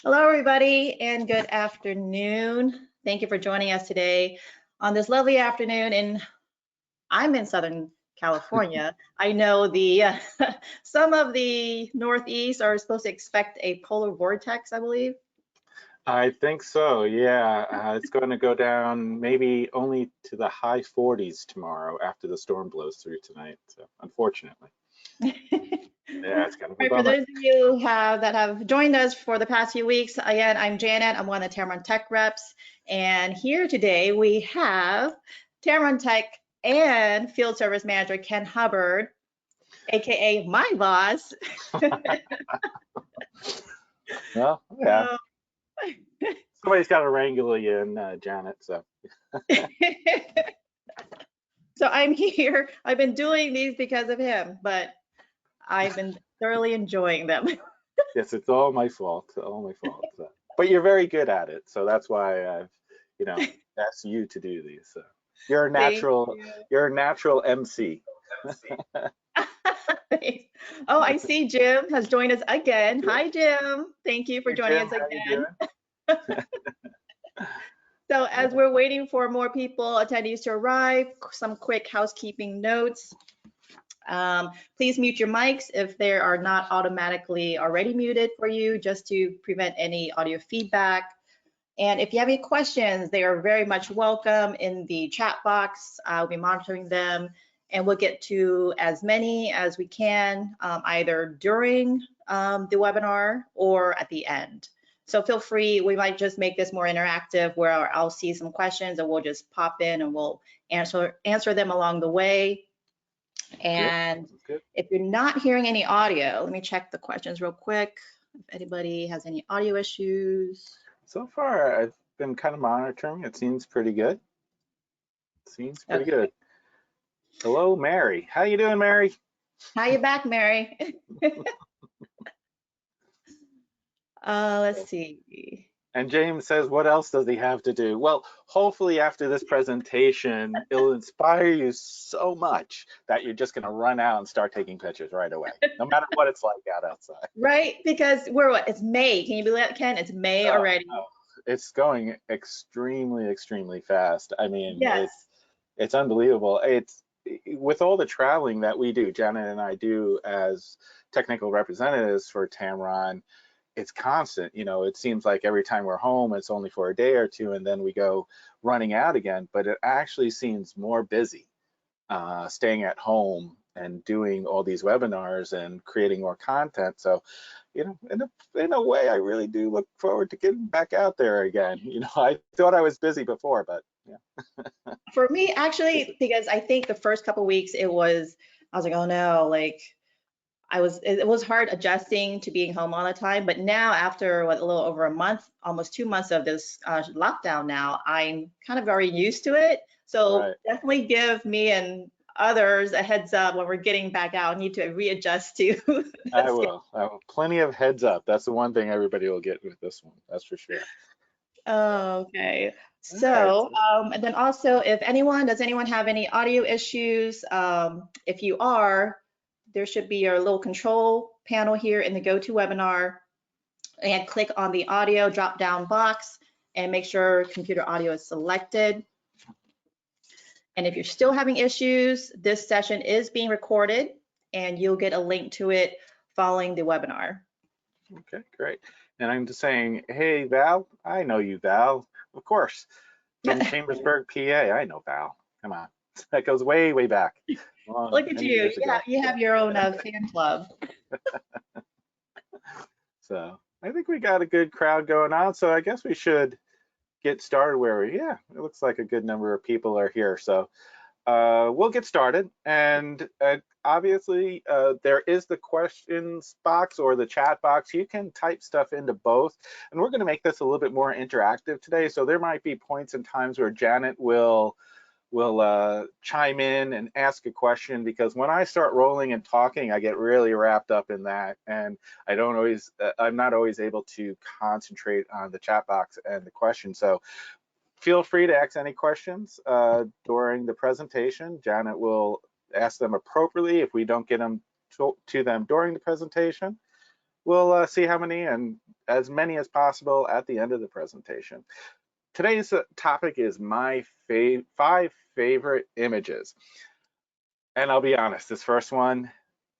Hello, everybody, and good afternoon. Thank you for joining us today on this lovely afternoon. And I'm in Southern California. I know the some of the Northeast are supposed to expect a polar vortex, I believe. I think so, yeah. It's going to go down maybe only to the high 40s tomorrow after the storm blows through tonight. So, unfortunately, yeah, it's kind of a Right, for bummer. those of you that have joined us for the past few weeks, again, I'm Janet. I'm one of the Tamron Tech reps. And here today we have Tamron Tech and Field Service Manager Ken Hubbard, AKA my boss. Well, yeah, So, somebody's got to wrangle you in, Janet. So, so I'm here. I've been doing these because of him, but I've been thoroughly enjoying them. yes, it's all my fault, all my fault. So. But you're very good at it, so that's why I've, you know, asked you to do these. So. You're a Thank natural, you. you're a natural MC. Oh, I see Jim has joined us again. Hi, Jim. Thank you for Hey joining Jim, us how you again. doing? So Yeah, as we're waiting for more people, attendees to arrive, some quick housekeeping notes. Please mute your mics if they are not automatically already muted for you, just to prevent any audio feedback. And if you have any questions, they are very much welcome in the chat box. I'll be monitoring them, and we'll get to as many as we can, either during the webinar or at the end. So feel free, we might just make this more interactive where I'll see some questions and we'll just pop in and we'll answer them along the way. good. And Good. if you're not hearing any audio, let me check the questions real quick. If anybody has any audio issues. So far, I've been kind of monitoring. It seems pretty good. Seems pretty Okay. good. Hello, Mary. How you doing, Mary? How you back, Mary? Let's see. And James says, what else does he have to do? Well, hopefully after this presentation, it'll inspire you so much that you're just going to run out and start taking pictures right away, no matter what it's like out outside. Right? Because we're what? It's May. Can you believe that, Ken? It's May Oh, already. oh, it's going extremely, extremely fast. I mean, Yes. it's unbelievable. It's with all the traveling that we do, Janet and I do as technical representatives for Tamron. It's constant. You know, it seems like every time we're home, it's only for a day or two, and then we go running out again. But it actually seems more busy staying at home and doing all these webinars and creating more content. So, you know, in a way, I really do look forward to getting back out there again. You know, I thought I was busy before, but yeah. For me, actually, because I think the first couple weeks I was like, oh no, like it was hard adjusting to being home all the time. But now after what, a little over a month, almost 2 months of this lockdown now, I'm kind of very used to it. So Right. definitely give me and others a heads up when we're getting back out. I need to readjust to the I will. I will. Plenty of heads up. That's the one thing everybody will get with this one. That's for sure. Oh, okay. All right. So, and then also, if anyone, does anyone have any audio issues? If you are, there should be a little control panel here in the GoToWebinar, and click on the audio drop-down box and make sure computer audio is selected. And if you're still having issues, this session is being recorded and you'll get a link to it following the webinar. Okay, great. And I'm just saying, hey, Val, I know you, Val. Of course. From Chambersburg, PA. I know Val. Come on. That goes way, way back. Long, Look at many you, years ago. you have your own fan club. So I think we got a good crowd going on. So I guess we should get started yeah, it looks like a good number of people are here. So we'll get started. And obviously, there is the questions box or the chat box. You can type stuff into both. And we're going to make this a little bit more interactive today. So there might be points and times where Janet will chime in and ask a question, because when I start rolling and talking, I get really wrapped up in that, and I'm not always able to concentrate on the chat box and the question. So feel free to ask any questions during the presentation. Janet will ask them appropriately. If we don't get them to them during the presentation, we'll see how many, and as many as possible at the end of the presentation. Today's topic is my 5 favorite images. And I'll be honest, this first one,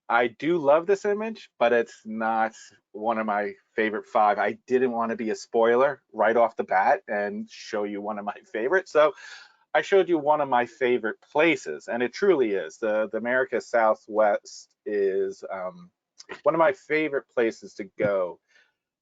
I do love this image, but it's not one of my favorite 5. I didn't want to be a spoiler right off the bat and show you one of my favorites. So I showed you one of my favorite places, and it truly is. The America Southwest is one of my favorite places to go,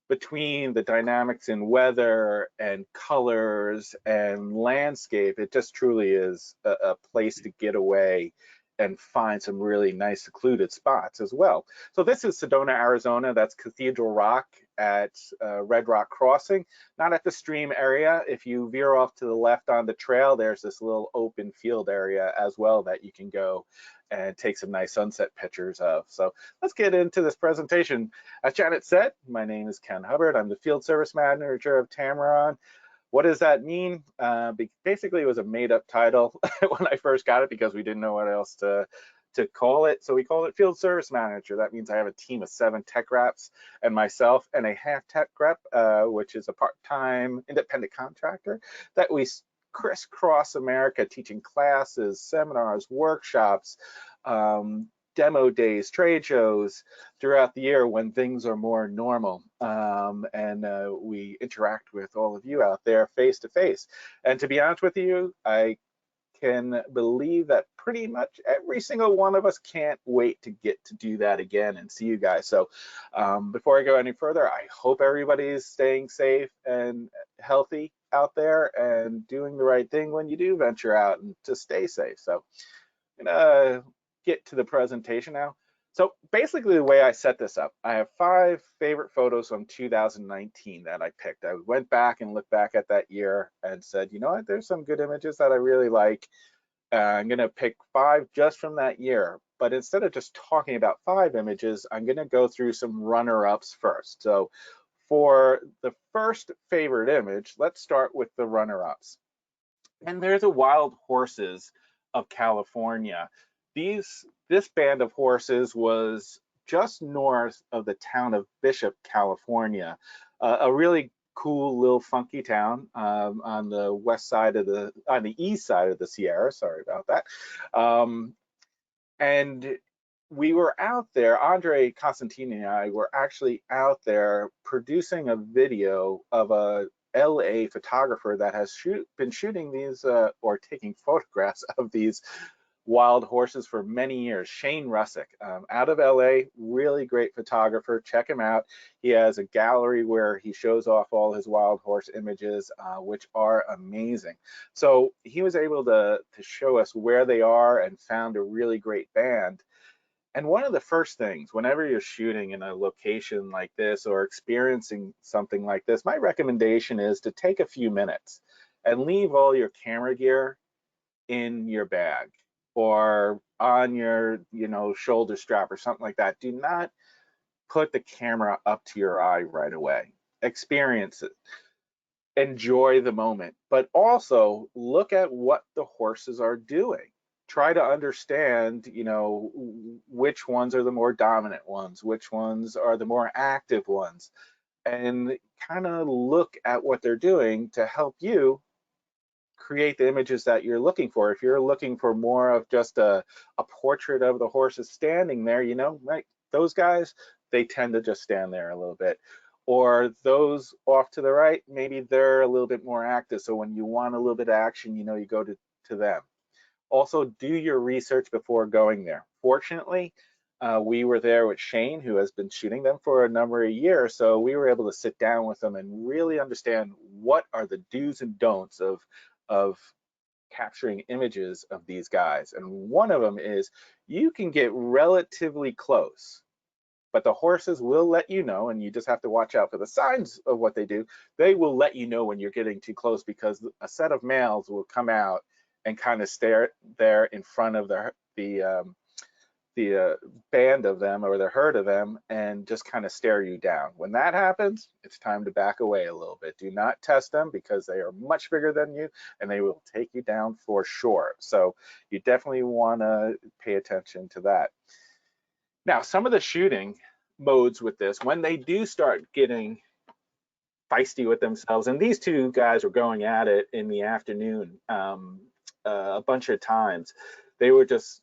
between the dynamics in weather and colors and landscape. It just truly is a place to get away and find some really nice secluded spots as well. So this is Sedona, Arizona. That's Cathedral Rock at Red Rock Crossing, not at the stream area. If you veer off to the left on the trail, there's this little open field area as well that you can go and take some nice sunset pictures of. So let's get into this presentation. As Janet said, my name is Ken Hubbard. I'm the Field Service Manager of Tamarron. What does that mean? Basically, it was a made-up title when I first got it because we didn't know what else to call it. So we called it Field Service Manager. That means I have a team of 7 tech reps and myself and a half tech rep, which is a part-time independent contractor that we crisscross America teaching classes, seminars, workshops, demo days, trade shows throughout the year when things are more normal. And we interact with all of you out there face to face. And to be honest with you, I can believe that pretty much every single one of us can't wait to get to do that again and see you guys. So before I go any further, I hope everybody's staying safe and healthy out there and doing the right thing when you do venture out, and to stay safe. So I'm gonna get to the presentation now. So basically the way I set this up, I have 5 favorite photos from 2019 that I picked. I went back and looked back at that year and said, you know what, there's some good images that I really like. I'm gonna pick 5 just from that year. But instead of just talking about 5 images, I'm gonna go through some runner-ups first. So for the first favorite image, let's start with the runner-ups. And they're the wild horses of California. This band of horses was just north of the town of Bishop, California, a really cool little funky town on the east side of the Sierra. Sorry about that. And we were out there, Andre Costantini and I were actually out there producing a video of a LA photographer that has been shooting these or taking photographs of these wild horses for many years. Shane Russick, out of LA, really great photographer. Check him out. He has a gallery where he shows off all his wild horse images, which are amazing. So he was able to show us where they are and found a really great band. And one of the first things, whenever you're shooting in a location like this or experiencing something like this, my recommendation is to take a few minutes and leave all your camera gear in your bag or on your, shoulder strap or something like that. Do not put the camera up to your eye right away. Experience it. Enjoy the moment, but also look at what the horses are doing. Try to understand, which ones are the more dominant ones, which ones are the more active ones, and kind of look at what they're doing to help you create the images that you're looking for. If you're looking for more of just a portrait of the horses standing there, right, those guys, they tend to just stand there a little bit. Or those off to the right, maybe they're a little bit more active. So when you want a little bit of action, you go to them. Also, do your research before going there. Fortunately, we were there with Shane, who has been shooting them for a number of years. So we were able to sit down with them and really understand what are the do's and don'ts of capturing images of these guys. And one of them is you can get relatively close, but the horses will let you know, and you just have to watch out for the signs of what they do. They will let you know when you're getting too close, because a set of males will come out and kind of stare there in front of the band of them or the herd of them and just kind of stare you down. When that happens, it's time to back away a little bit. Do not test them, because they are much bigger than you and they will take you down for sure. So you definitely want to pay attention to that. Now, some of the shooting modes with this. When they do start getting feisty with themselves, and these two guys were going at it in the afternoon a bunch of times. They were just,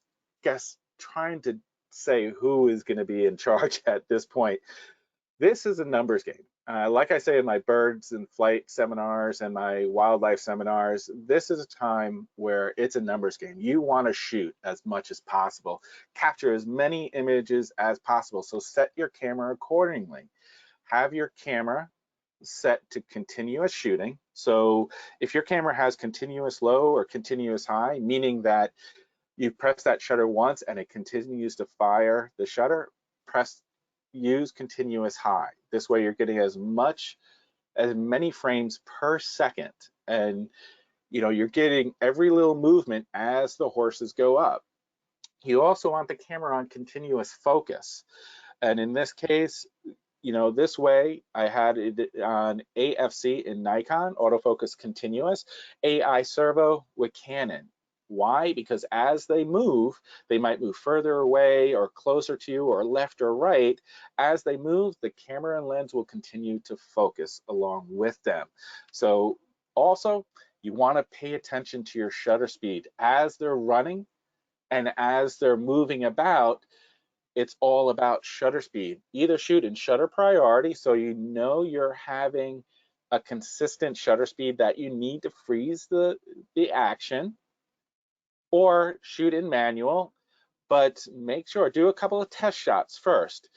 trying to say who is going to be in charge at this point. This is a numbers game. Like I say in my birds and flight seminars and my wildlife seminars, this is a time where it's a numbers game. You want to shoot as much as possible, capture as many images as possible. So set your camera accordingly. Have your camera set to continuous shooting. So if your camera has continuous low or continuous high, meaning that you press that shutter once and it continues to fire the shutter, use continuous high. This way you're getting as many frames per second, and you're getting every little movement as the horses go up. You also want the camera on continuous focus, and in this case, this way I had it on AFC in Nikon, autofocus continuous, AI servo with Canon. Why? Because as they might move further away or closer to you or left or right. As they move, the camera and lens will continue to focus along with them. So also, you want to pay attention to your shutter speed as they're running and as they're moving about. It's all about shutter speed. Either shoot in shutter priority, so you're having a consistent shutter speed that you need to freeze the action, or shoot in manual, but make sure, do a couple of test shots first.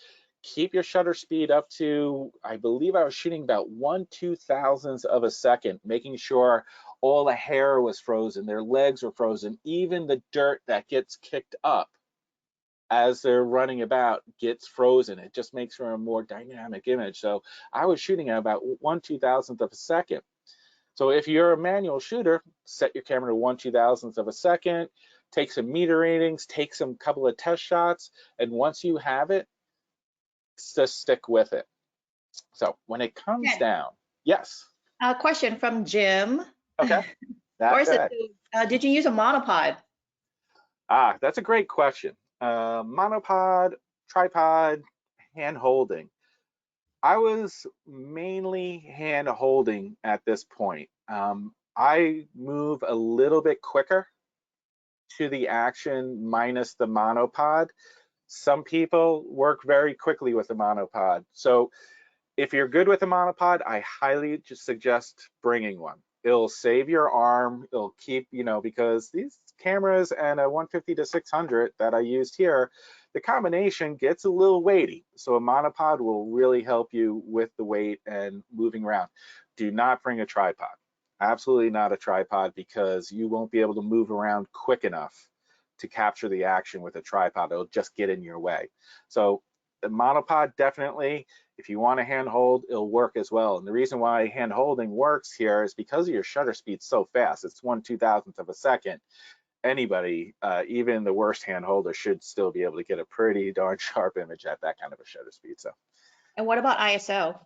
Keep your shutter speed up to, I believe I was shooting about 1/2000th of a second, making sure all the hair was frozen, their legs were frozen, even the dirt that gets kicked up as they're running about gets frozen. It just makes for a more dynamic image. So I was shooting at about 1/2000th of a second. So if you're a manual shooter, set your camera to 1/2000th of a second, take some meter readings, take some couple of test shots, and once you have it, just stick with it. So when it comes down, yes. A question from Jim. Okay. Did you use a monopod? That's a great question. Monopod, tripod, hand holding. I was mainly hand holding at this point. I move a little bit quicker to the action minus the monopod. Some people work very quickly with the monopod. So if you're good with a monopod, I highly just suggest bringing one. It'll save your arm. It'll keep, because these cameras and a 150 to 600 that I used here, the combination gets a little weighty. So a monopod will really help you with the weight and moving around. Do not bring a tripod. Absolutely not a tripod, because you won't be able to move around quick enough to capture the action with a tripod. It'll just get in your way. So the monopod, definitely, if you want to hand hold, it'll work as well. And the reason why hand holding works here is because of your shutter speed so fast. It's 1/2000th of a second. Anybody, even the worst hand holder, should still be able to get a pretty darn sharp image at that kind of a shutter speed. So. And what about ISO?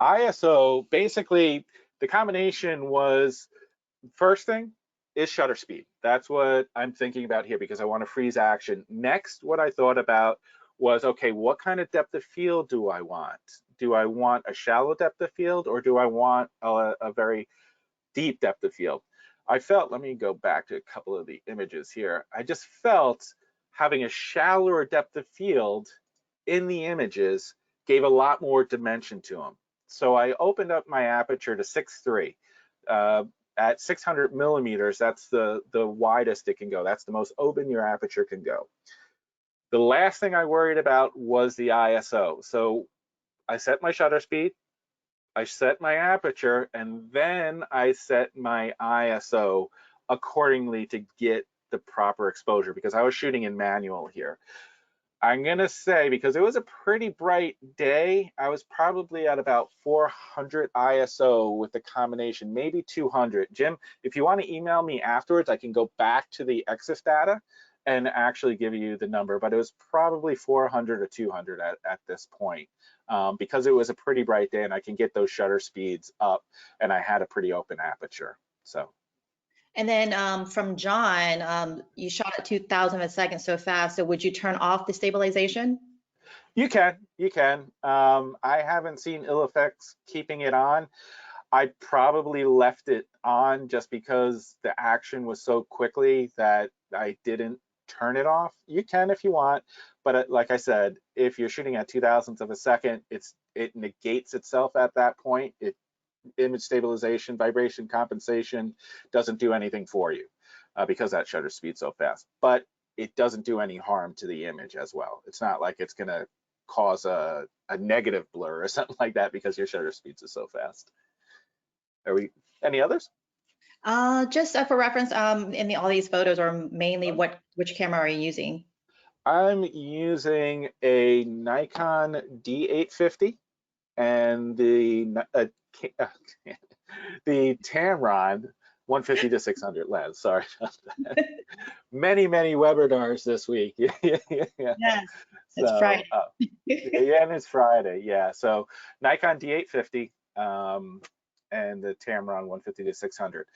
ISO, basically, the combination was, first thing is shutter speed. That's what I'm thinking about here, because I want to freeze action. Next, what I thought about was, okay, what kind of depth of field do I want? Do I want a shallow depth of field, or do I want a very deep depth of field? I felt, let me go back to a couple of the images here. I just felt having a shallower depth of field in the images gave a lot more dimension to them. So I opened up my aperture to 6.3. At 600 millimeters, that's the widest it can go. That's the most open your aperture can go. The last thing I worried about was the ISO. So I set my shutter speed, I set my aperture, and then I set my ISO accordingly to get the proper exposure, because I was shooting in manual here. I'm gonna say, because it was a pretty bright day, I was probably at about 400 ISO with the combination, maybe 200. Jim, if you want to email me afterwards, I can go back to the EXIF data and actually give you the number, but it was probably 400 or 200 at this point, because it was a pretty bright day and I can get those shutter speeds up, and I had a pretty open aperture. So. And then from John, you shot at 2000 a second so fast, so would you turn off the stabilization? You can, you can. I haven't seen ill effects keeping it on. I probably left it on just because the action was so quickly that I didn't turn it off. You can if you want, but like I said, if you're shooting at 2,000ths of a second, it negates itself at that point. Image stabilization, vibration compensation doesn't do anything for you because that shutter speed's so fast. But it doesn't do any harm to the image as well. It's not like it's going to cause a negative blur or something like that because your shutter speeds are so fast. Are we any others? Just for reference, all these photos are mainly which camera are you using? I'm using a Nikon D850 and the Tamron 150 to 600 lens. Sorry about that. Many webinars this week. Yeah. Yes, it's So, Friday. yeah, and it's Friday. Yeah. So Nikon D850 and the Tamron 150 to 600.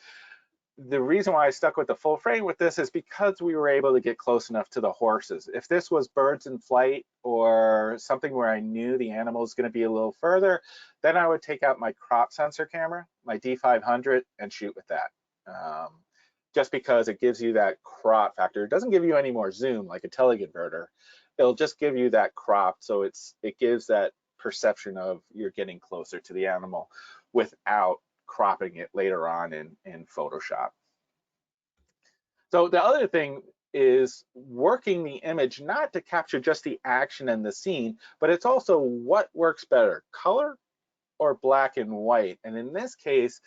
The reason why I stuck with the full frame with this is because we were able to get close enough to the horses. If this was birds in flight or something where I knew the animal was going to be a little further, then I would take out my crop sensor camera, my D500, and shoot with that. Just because it gives you that crop factor. It doesn't give you any more zoom like a teleconverter. It'll just give you that crop, so it gives that perception of you're getting closer to the animal without cropping it later on in Photoshop. So the other thing is working the image not to capture just the action and the scene, but it's also what works better, color or black and white. And in this case,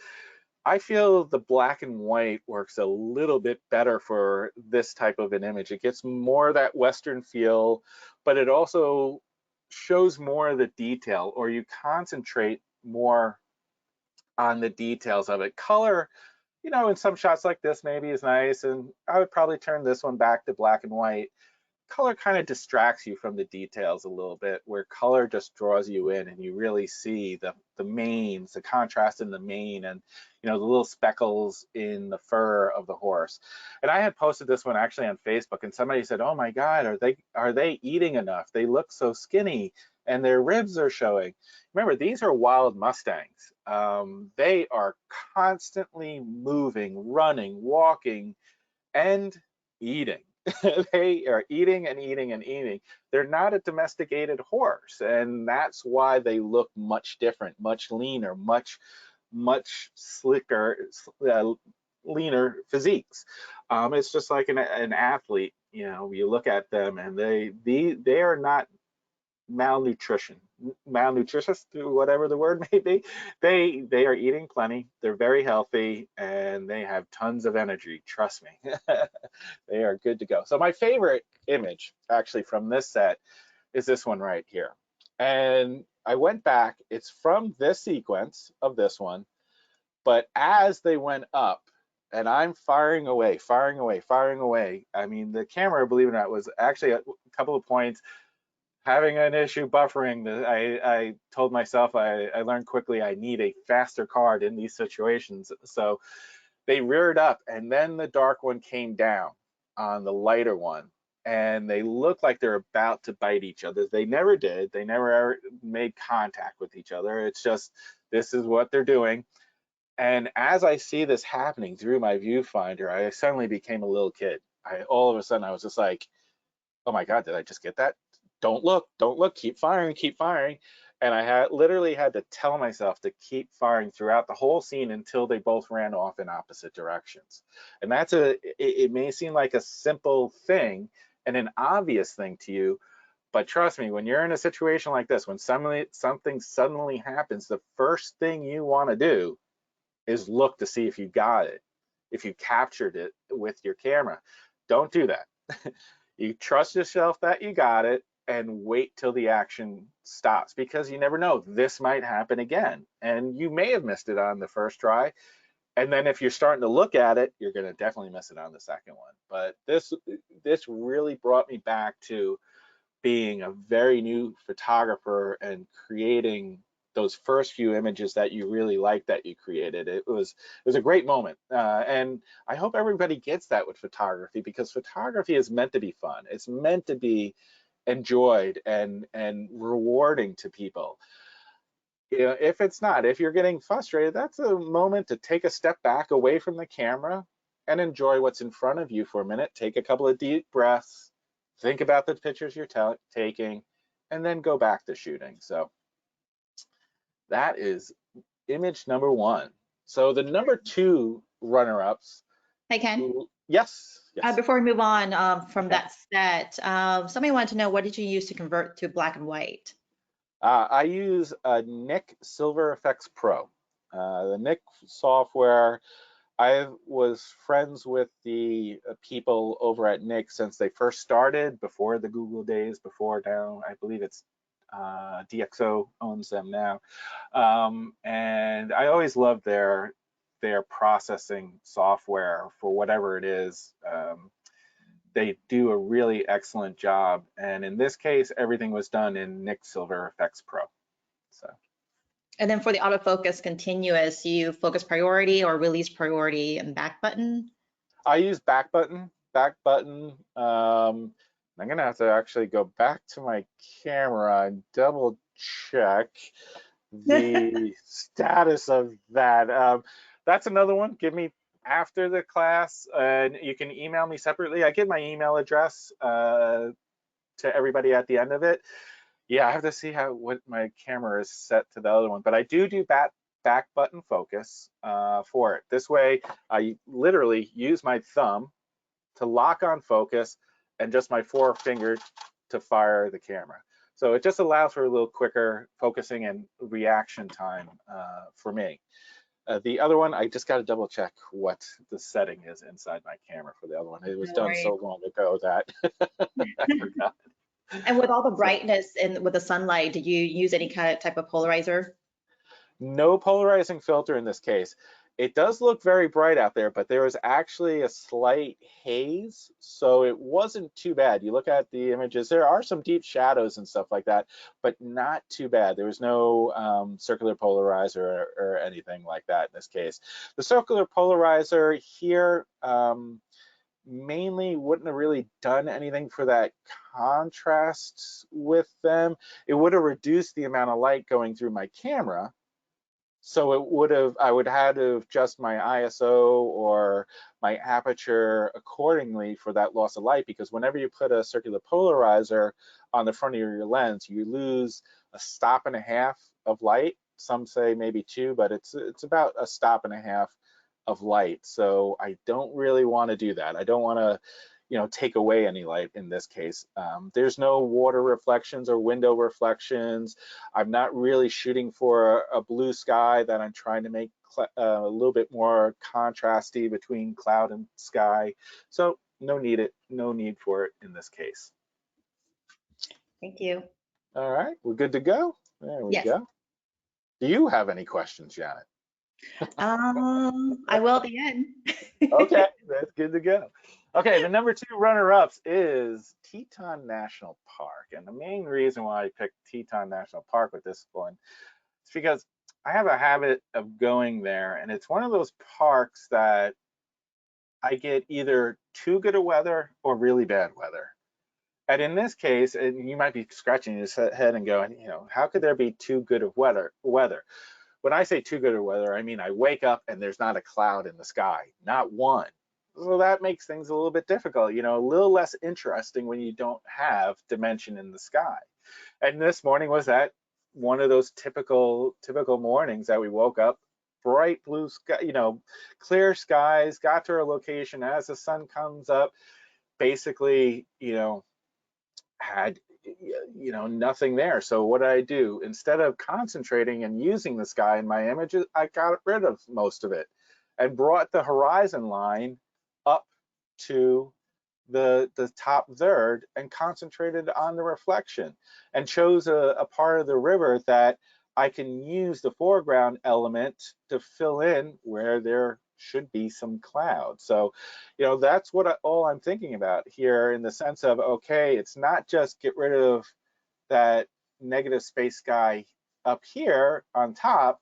I feel the black and white works a little bit better for this type of an image. It gets more of that Western feel, but it also shows more of the detail, or you concentrate more on the details of it. Color, you know, in some shots like this maybe is nice, and I would probably turn this one back to black and white. Color kind of distracts you from the details a little bit, where color just draws you in and you really see the manes, the contrast in the mane, and you know, the little speckles in the fur of the horse. And I had posted this one actually on Facebook, and somebody said, oh my God, are they eating enough? They look so skinny and their ribs are showing. Remember, these are wild Mustangs. They are constantly moving, running, walking, and eating. They are eating and eating and eating. They're not a domesticated horse, and that's why they look much different, much leaner, much slicker, leaner physiques. It's just like an athlete. You know, you look at them, and they are not malnutritious, whatever the word may be. They are eating plenty, they're very healthy, and they have tons of energy, trust me. They are good to go. So my favorite image actually from this set is this one right here. And I went back, it's from this sequence of this one, but as they went up, and I'm firing away. I mean, the camera, believe it or not, was actually a couple of points having an issue buffering. I told myself I learned quickly I need a faster card in these situations. So they reared up, and then the dark one came down on the lighter one, and they looked like they're about to bite each other. They never did. They never ever made contact with each other. It's just, this is what they're doing. And as I see this happening through my viewfinder, I suddenly became a little kid. All of a sudden I was just like, oh my God, did I just get that? Don't look, keep firing. And I literally had to tell myself to keep firing throughout the whole scene until they both ran off in opposite directions. And it may seem like a simple thing and an obvious thing to you, but trust me, when you're in a situation like this, when something suddenly happens, the first thing you want to do is look to see if you got it, if you captured it with your camera. Don't do that. You trust yourself that you got it, and wait till the action stops, because you never know, this might happen again, and you may have missed it on the first try, and then if you're starting to look at it, you're going to definitely miss it on the second one. But this really brought me back to being a very new photographer and creating those first few images that you really liked that you created. It was a great moment, and I hope everybody gets that with photography, because photography is meant to be fun. It's meant to be enjoyed and rewarding to people. You know, if it's not, if you're getting frustrated, that's a moment to take a step back away from the camera and enjoy what's in front of you for a minute. Take a couple of deep breaths, think about the pictures you're taking, and then go back to shooting. So that is image number one. So the number two runner-ups. Hey, Ken. Yes. Yes. Before we move on from Okay. that set, somebody wanted to know, what did you use to convert to black and white? I use a Nik Silver Effects Pro. The Nik software, I was friends with the people over at Nik since they first started, before the Google days, before now, I believe it's DxO owns them now. And I always loved their processing software for whatever it is. They do a really excellent job. And in this case, everything was done in Nik Silver Effects Pro. So. And then for the autofocus continuous, you focus priority or release priority and back button? I use back button. I'm gonna have to actually go back to my camera and double check the status of that. That's another one. Give me after the class, and you can email me separately. I give my email address to everybody at the end of it. Yeah, I have to see what my camera is set to the other one, but I do back button focus for it. This way, I literally use my thumb to lock on focus and just my forefinger to fire the camera. So it just allows for a little quicker focusing and reaction time for me. The other one, I just got to double check what the setting is inside my camera for the other one. It was done so long ago that I forgot. And with all the brightness and with the sunlight, did you use any kind of type of polarizer? No polarizing filter in this case. It does look very bright out there, but there was actually a slight haze, so it wasn't too bad. You look at the images, there are some deep shadows and stuff like that, but not too bad. There was no circular polarizer or anything like that in this case. The circular polarizer here mainly wouldn't have really done anything for that contrast with them. It would have reduced the amount of light going through my camera. So I would have to adjust my ISO or my aperture accordingly for that loss of light, because whenever you put a circular polarizer on the front of your lens, you lose a stop and a half of light. Some say maybe two, but it's about a stop and a half of light. So I don't really want to do that. I don't want to, take away any light in this case. There's no water reflections or window reflections. I'm not really shooting for a blue sky that I'm trying to make a little bit more contrasty between cloud and sky. So no need for it in this case. Thank you. All right, we're good to go. There we Yes. go. Do you have any questions, Janet? I will at the end. Okay, that's good to go. Okay, the number two runner-ups is Teton National Park. And the main reason why I picked Teton National Park with this one is because I have a habit of going there, and it's one of those parks that I get either too good of weather or really bad weather. And in this case, and you might be scratching your head and going, how could there be too good of weather? When I say too good of weather, I mean I wake up and there's not a cloud in the sky, not one. So that makes things a little bit difficult, a little less interesting when you don't have dimension in the sky. And this morning was that one of those typical mornings that we woke up, bright blue sky, clear skies, got to our location as the sun comes up, basically, had nothing there. So what did I do? Instead of concentrating and using the sky in my images, I got rid of most of it and brought the horizon line up to the top third and concentrated on the reflection, and chose a part of the river that I can use the foreground element to fill in where there should be some clouds. So, that's all I'm thinking about here, in the sense of, okay, it's not just get rid of that negative space sky up here on top,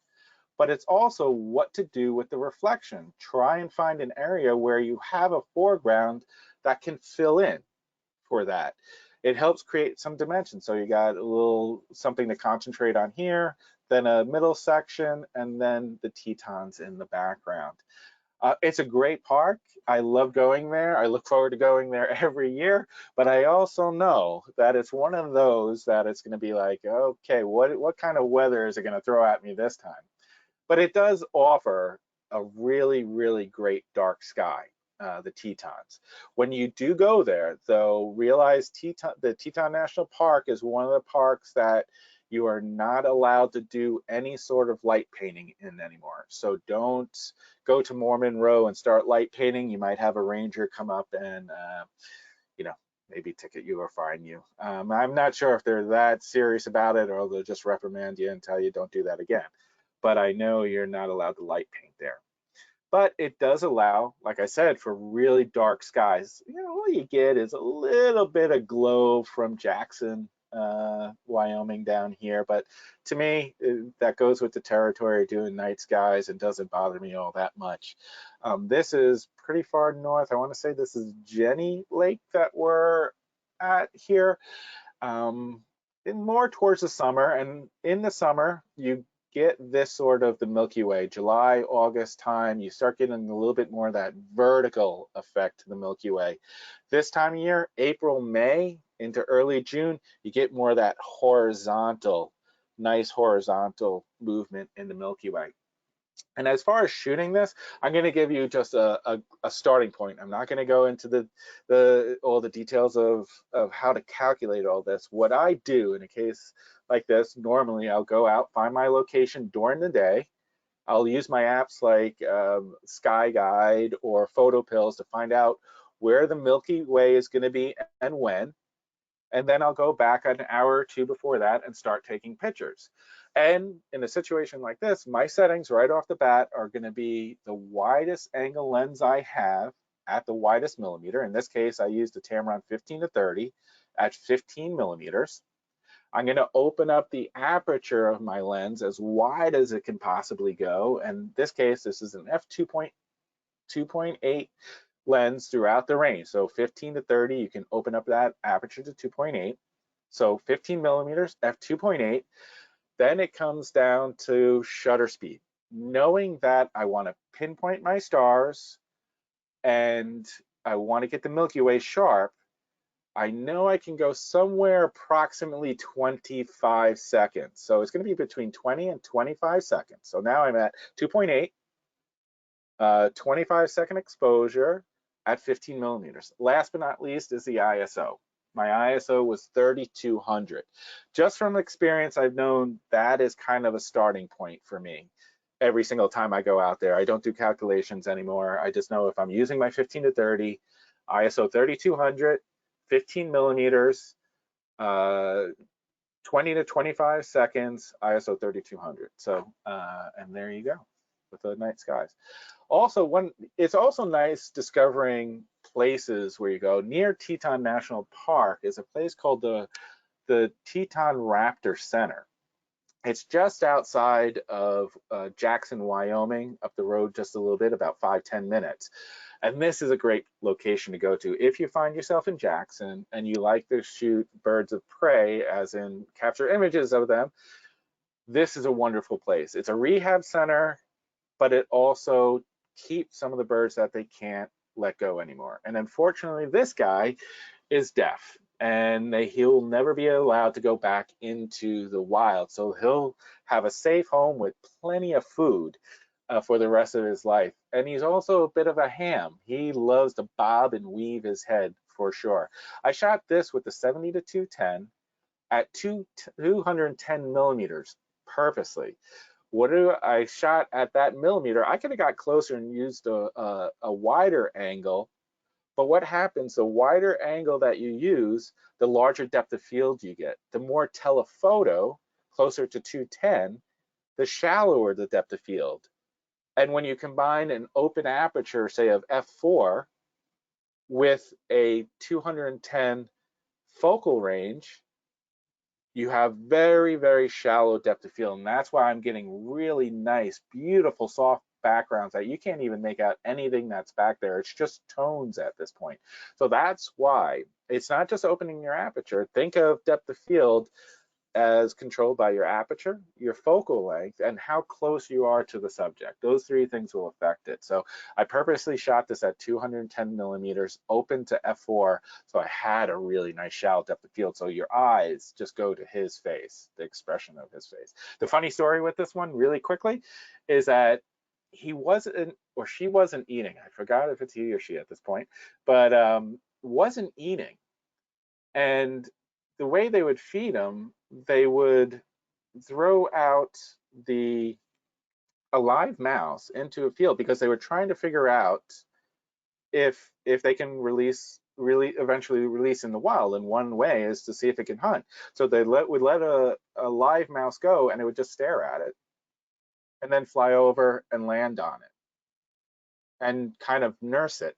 but it's also what to do with the reflection. Try and find an area where you have a foreground that can fill in for that. it helps create some dimension. So you got a little something to concentrate on here, then a middle section, and then the Tetons in the background. It's a great park. I love going there. I look forward to going there every year, but I also know that it's one of those that it's going to be like, okay, what kind of weather is it going to throw at me this time? But it does offer a really, really great dark sky, the Tetons. When you do go there, though, realize the Teton National Park is one of the parks that you are not allowed to do any sort of light painting in anymore. So don't go to Mormon Row and start light painting. You might have a ranger come up and, you know, maybe ticket you or fine you. I'm not sure if they're that serious about it, or they'll just reprimand you and tell you don't do that again. But I know you're not allowed to light paint there. But it does allow, like I said, for really dark skies. You know, all you get is a little bit of glow from Jackson, Wyoming down here. But to me, that goes with the territory doing night skies and doesn't bother me all that much. This is pretty far north. I want to say this is Jenny Lake that we're at here. More towards the summer, and in the summer you get this sort of the Milky Way, July, August time, you start getting a little bit more of that vertical effect to the Milky Way. This time of year, April, May into early June, you get more of that horizontal, nice horizontal movement in the Milky Way. And as far as shooting this, I'm going to give you just a starting point. I'm not going to go into all the details of how to calculate all this. What I do in a case like this, normally I'll go out, find my location during the day. I'll use my apps like Sky Guide or PhotoPills to find out where the Milky Way is going to be and when. And then I'll go back an hour or two before that and start taking pictures. And in a situation like this, my settings right off the bat are going to be the widest angle lens I have at the widest millimeter. In this case, I used the Tamron 15-30 at 15 millimeters. I'm going to open up the aperture of my lens as wide as it can possibly go. And in this case, this is an f2.8 lens throughout the range. So 15-30, you can open up that aperture to 2.8. So 15 millimeters, f2.8. Then it comes down to shutter speed. Knowing that I want to pinpoint my stars and I want to get the Milky Way sharp, I know I can go somewhere approximately 25 seconds. So it's going to be between 20 and 25 seconds. So now I'm at 2.8, 25-second exposure at 15 millimeters. Last but not least is the ISO. My ISO was 3200. Just from experience, I've known that is kind of a starting point for me. Every single time I go out there, I don't do calculations anymore. I just know if I'm using my 15-30, ISO 3200, 15 millimeters, 20 to 25 seconds, ISO 3200. So, and there you go with the night skies. Also, it's also nice discovering places where you go. Near Teton National Park is a place called the Teton Raptor Center. It's just outside of Jackson, Wyoming, up the road just a little bit, about 5-10 minutes. And this is a great location to go to. If you find yourself in Jackson and you like to shoot birds of prey, as in capture images of them, this is a wonderful place. It's a rehab center, but it also keeps some of the birds that they can't let go anymore. And unfortunately, this guy is deaf, and he'll never be allowed to go back into the wild. So he'll have a safe home with plenty of food for the rest of his life. And he's also a bit of a ham. He loves to bob and weave his head for sure. I shot this with the 70-210 at 210 millimeters purposely. What I shot at that millimeter, I could have got closer and used a wider angle. But what happens, the wider angle that you use, the larger depth of field you get. The more telephoto, closer to 210, the shallower the depth of field. And when you combine an open aperture, say of f4, with a 210 focal range, you have very, very shallow depth of field. And that's why I'm getting really nice, beautiful, soft backgrounds that you can't even make out anything that's back there. It's just tones at this point. So that's why it's not just opening your aperture. Think of depth of field as controlled by your aperture, your focal length, and how close you are to the subject. Those three things will affect it. So I purposely shot this at 210 millimeters, open to f4, so I had a really nice shallow depth of field. So your eyes just go to his face, the expression of his face. The funny story with this one, really quickly, is that he wasn't, or she wasn't eating. I forgot if it's he or she at this point, but wasn't eating. And the way they would feed him, they would throw out a live mouse into a field because they were trying to figure out if they can eventually release in the wild. And one way is to see if it can hunt. So they would let a live mouse go, and it would just stare at it and then fly over and land on it and kind of nurse it.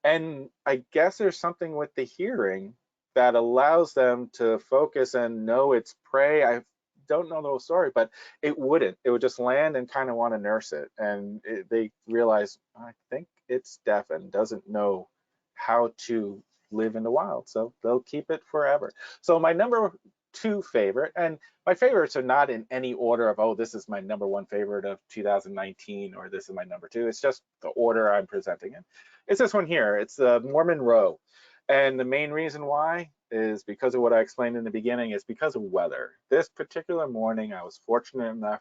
And I guess there's something with the hearing that allows them to focus and know its prey. I don't know the whole story, but it wouldn't. It would just land and kind of want to nurse it. And they realize, I think it's deaf and doesn't know how to live in the wild. So they'll keep it forever. So my number 2 favorite, and my favorites are not in any order of, oh, this is my number 1 favorite of 2019, or this is my number 2. It's just the order I'm presenting in. It's this one here. It's the Mormon Roe. And the main reason why is because of what I explained in the beginning, is because of weather. This particular morning, I was fortunate enough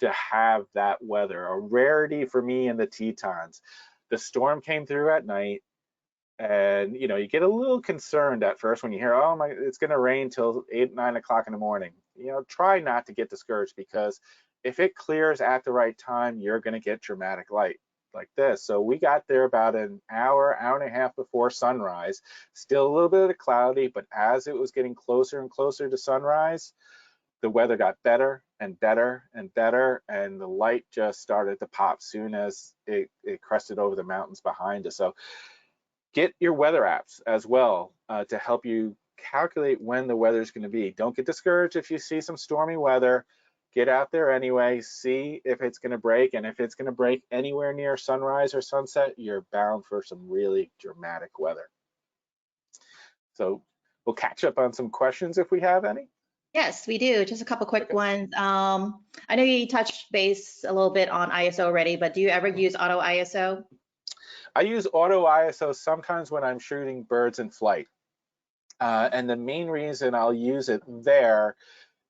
to have that weather, a rarity for me in the Tetons. The storm came through at night, and you get a little concerned at first when you hear, oh my, it's going to rain till 8, 9 o'clock in the morning. Try not to get discouraged, because if it clears at the right time, you're going to get dramatic light like this. So we got there about an hour and a half before sunrise. Still a little bit of cloudy, but as it was getting closer and closer to sunrise, the weather got better and better and better, and the light just started to pop soon as it crested over the mountains behind us. So get your weather apps as well to help you calculate when the weather is going to be. Don't get discouraged if you see some stormy weather. Get out there anyway, see if it's going to break, and if it's going to break anywhere near sunrise or sunset, you're bound for some really dramatic weather. So we'll catch up on some questions if we have any. Yes, we do. Just a couple quick ones. I know you touched base a little bit on ISO already, but do you ever use auto ISO? I use auto ISO sometimes when I'm shooting birds in flight. And the main reason I'll use it there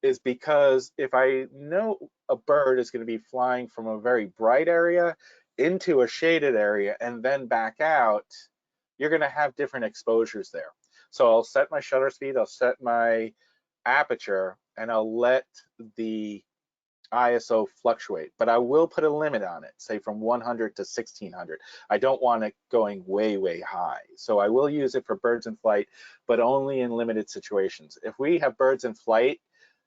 is because if I know a bird is going to be flying from a very bright area into a shaded area and then back out, you're going to have different exposures there. So I'll set my shutter speed, I'll set my aperture, and I'll let the ISO fluctuate, but I will put a limit on it, say from 100 to 1600. I don't want it going way, way high. So I will use it for birds in flight, but only in limited situations. If we have birds in flight,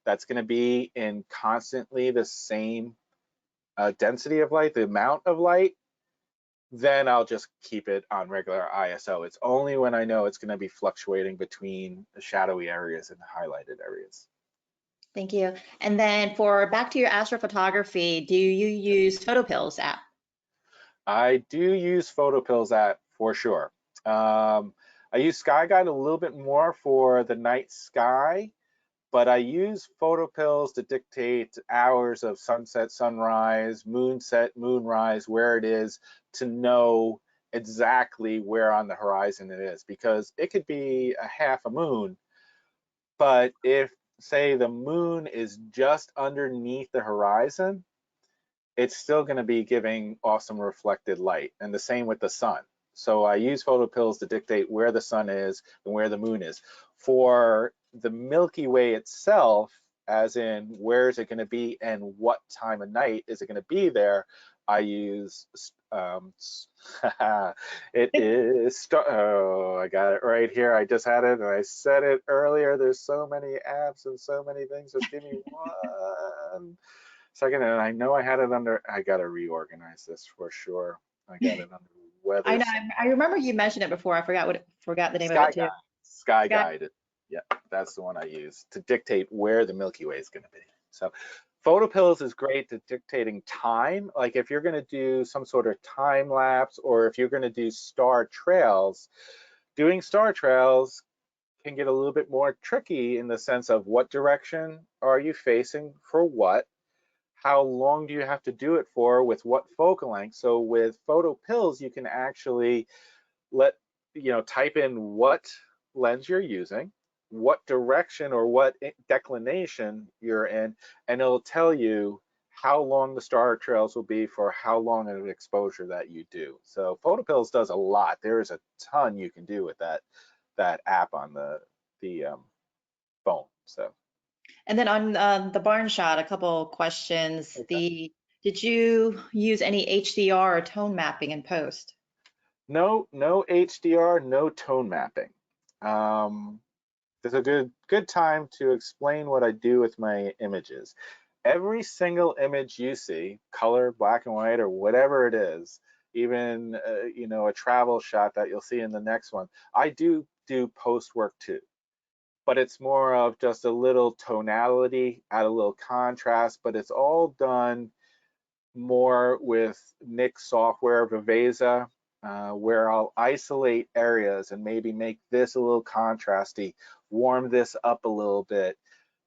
that's going to be in constantly the same density of light, the amount of light, then I'll just keep it on regular ISO. It's only when I know it's going to be fluctuating between the shadowy areas and the highlighted areas. Thank you. And then back to your astrophotography, do you use PhotoPills app? I do use PhotoPills app for sure. I use SkyGuide a little bit more for the night sky, but I use PhotoPills to dictate hours of sunset, sunrise, moonset, moonrise, where it is, to know exactly where on the horizon it is, because it could be a half a moon, but if, say, the moon is just underneath the horizon, it's still going to be giving awesome reflected light, and the same with the sun. So I use PhotoPills to dictate where the sun is and where the moon is. For the Milky Way itself, as in where is it going to be and what time of night is it going to be there, I use it is oh, I got it right here. I just had it and I said it earlier. There's so many apps and so many things. Just give me 1 second, and I know I had it under. I got to reorganize this for sure. I got it under weather. I know. I remember you mentioned it before. I forgot the name of it too. SkyGuide. Yeah, that's the one I use to dictate where the Milky Way is going to be. So PhotoPills is great at dictating time. Like if you're going to do some sort of time lapse, or if you're going to do star trails, doing star trails can get a little bit more tricky in the sense of what direction are you facing for what, how long do you have to do it for, with what focal length. So with PhotoPills, you can actually type in what lens you're using, what direction or what declination you're in, and it'll tell you how long the star trails will be for how long of an exposure that you do. So PhotoPills does a lot. There is a ton you can do with that app on the phone. So. And then on the barn shot, a couple questions. Okay. Did you use any HDR or tone mapping in post? No HDR, no tone mapping. There's a good time to explain what I do with my images. Every single image you see, color, black and white, or whatever it is, even a travel shot that you'll see in the next one, I do post work too. But it's more of just a little tonality, add a little contrast, but it's all done more with Nick's software, Viveza, where I'll isolate areas and maybe make this a little contrasty, warm this up a little bit.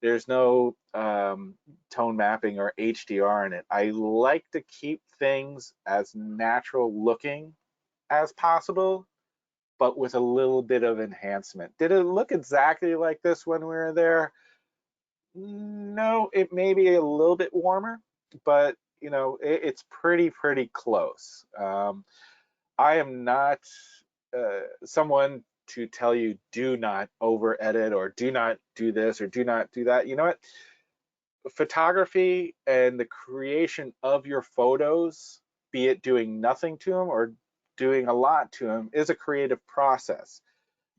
There's no tone mapping or HDR in it. I like to keep things as natural looking as possible, but with a little bit of enhancement. Did it look exactly like this when we were there? No, it may be a little bit warmer, but it's pretty close. I am not someone to tell you do not over edit or do not do this or do not do that. You know what? Photography and the creation of your photos, be it doing nothing to them or doing a lot to them, is a creative process.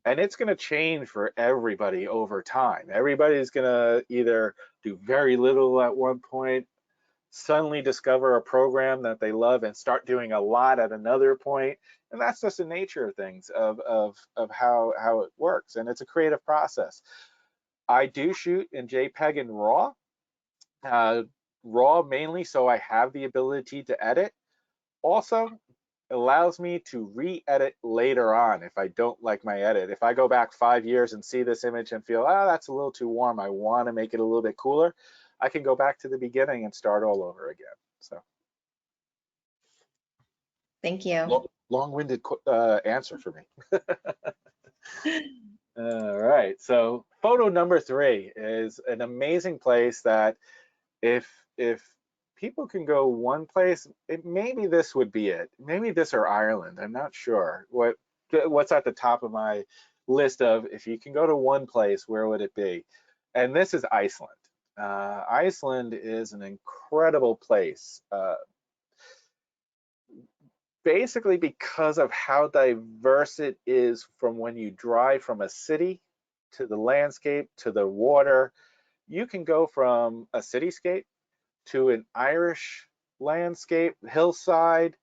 And it's going to change for everybody over time. Everybody's going to either do very little at one point, suddenly discover a program that they love and start doing a lot at another point. And that's just the nature of things, of how it works. And it's a creative process. I do shoot in JPEG and RAW. RAW mainly so I have the ability to edit. Also, allows me to re-edit later on if I don't like my edit. If I go back 5 years and see this image and feel, that's a little too warm, I want to make it a little bit cooler, I can go back to the beginning and start all over again. So. Thank you. Long-winded answer for me. All right, so photo number 3 is an amazing place that if people can go one place, maybe this would be it. Maybe this or Ireland. I'm not sure what's at the top of my list of, if you can go to one place, where would it be? And this is Iceland. Iceland is an incredible place, basically because of how diverse it is, from when you drive from a city to the landscape to the water. You can go from a cityscape to an Irish landscape, hillside,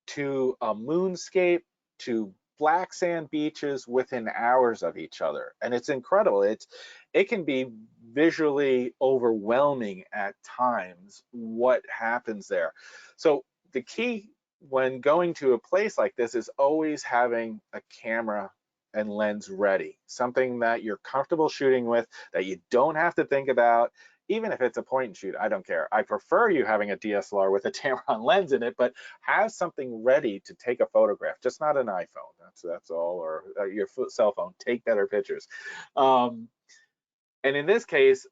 to a moonscape, to black sand beaches within hours of each other. And it's incredible. It can be visually overwhelming at times what happens there. So the key when going to a place like this is always having a camera and lens ready, something that you're comfortable shooting with, that you don't have to think about. Even if it's a point and shoot, I don't care. I prefer you having a DSLR with a Tamron lens in it, but have something ready to take a photograph, just not an iPhone. That's all, or your cell phone. Take better pictures. And in this case,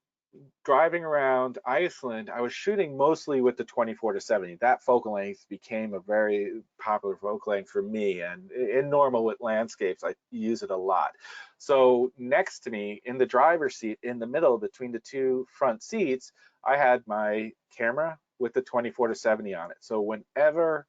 driving around Iceland, I was shooting mostly with the 24-70. That focal length became a very popular focal length for me, and in normal with landscapes, I use it a lot. So next to me in the driver's seat, in the middle between the two front seats, I had my camera with the 24-70 on it. So whenever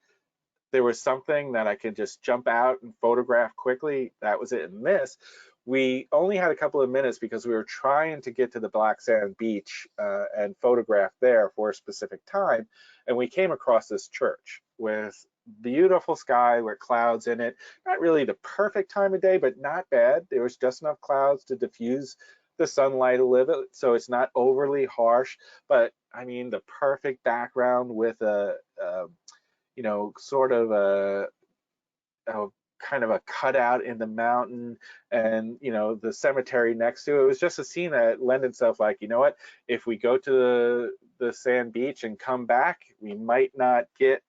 there was something that I could just jump out and photograph quickly, that was it. And this, we only had a couple of minutes because we were trying to get to the black sand beach and photograph there for a specific time. And we came across this church with beautiful sky with clouds in it. Not really the perfect time of day, but not bad. There was just enough clouds to diffuse the sunlight a little bit, so it's not overly harsh. But I mean, the perfect background with a you know, sort of a kind of a cutout in the mountain, and you know, the cemetery next to it. It was just a scene that lent itself like, you know what, if we go to the sand beach and come back, we might not get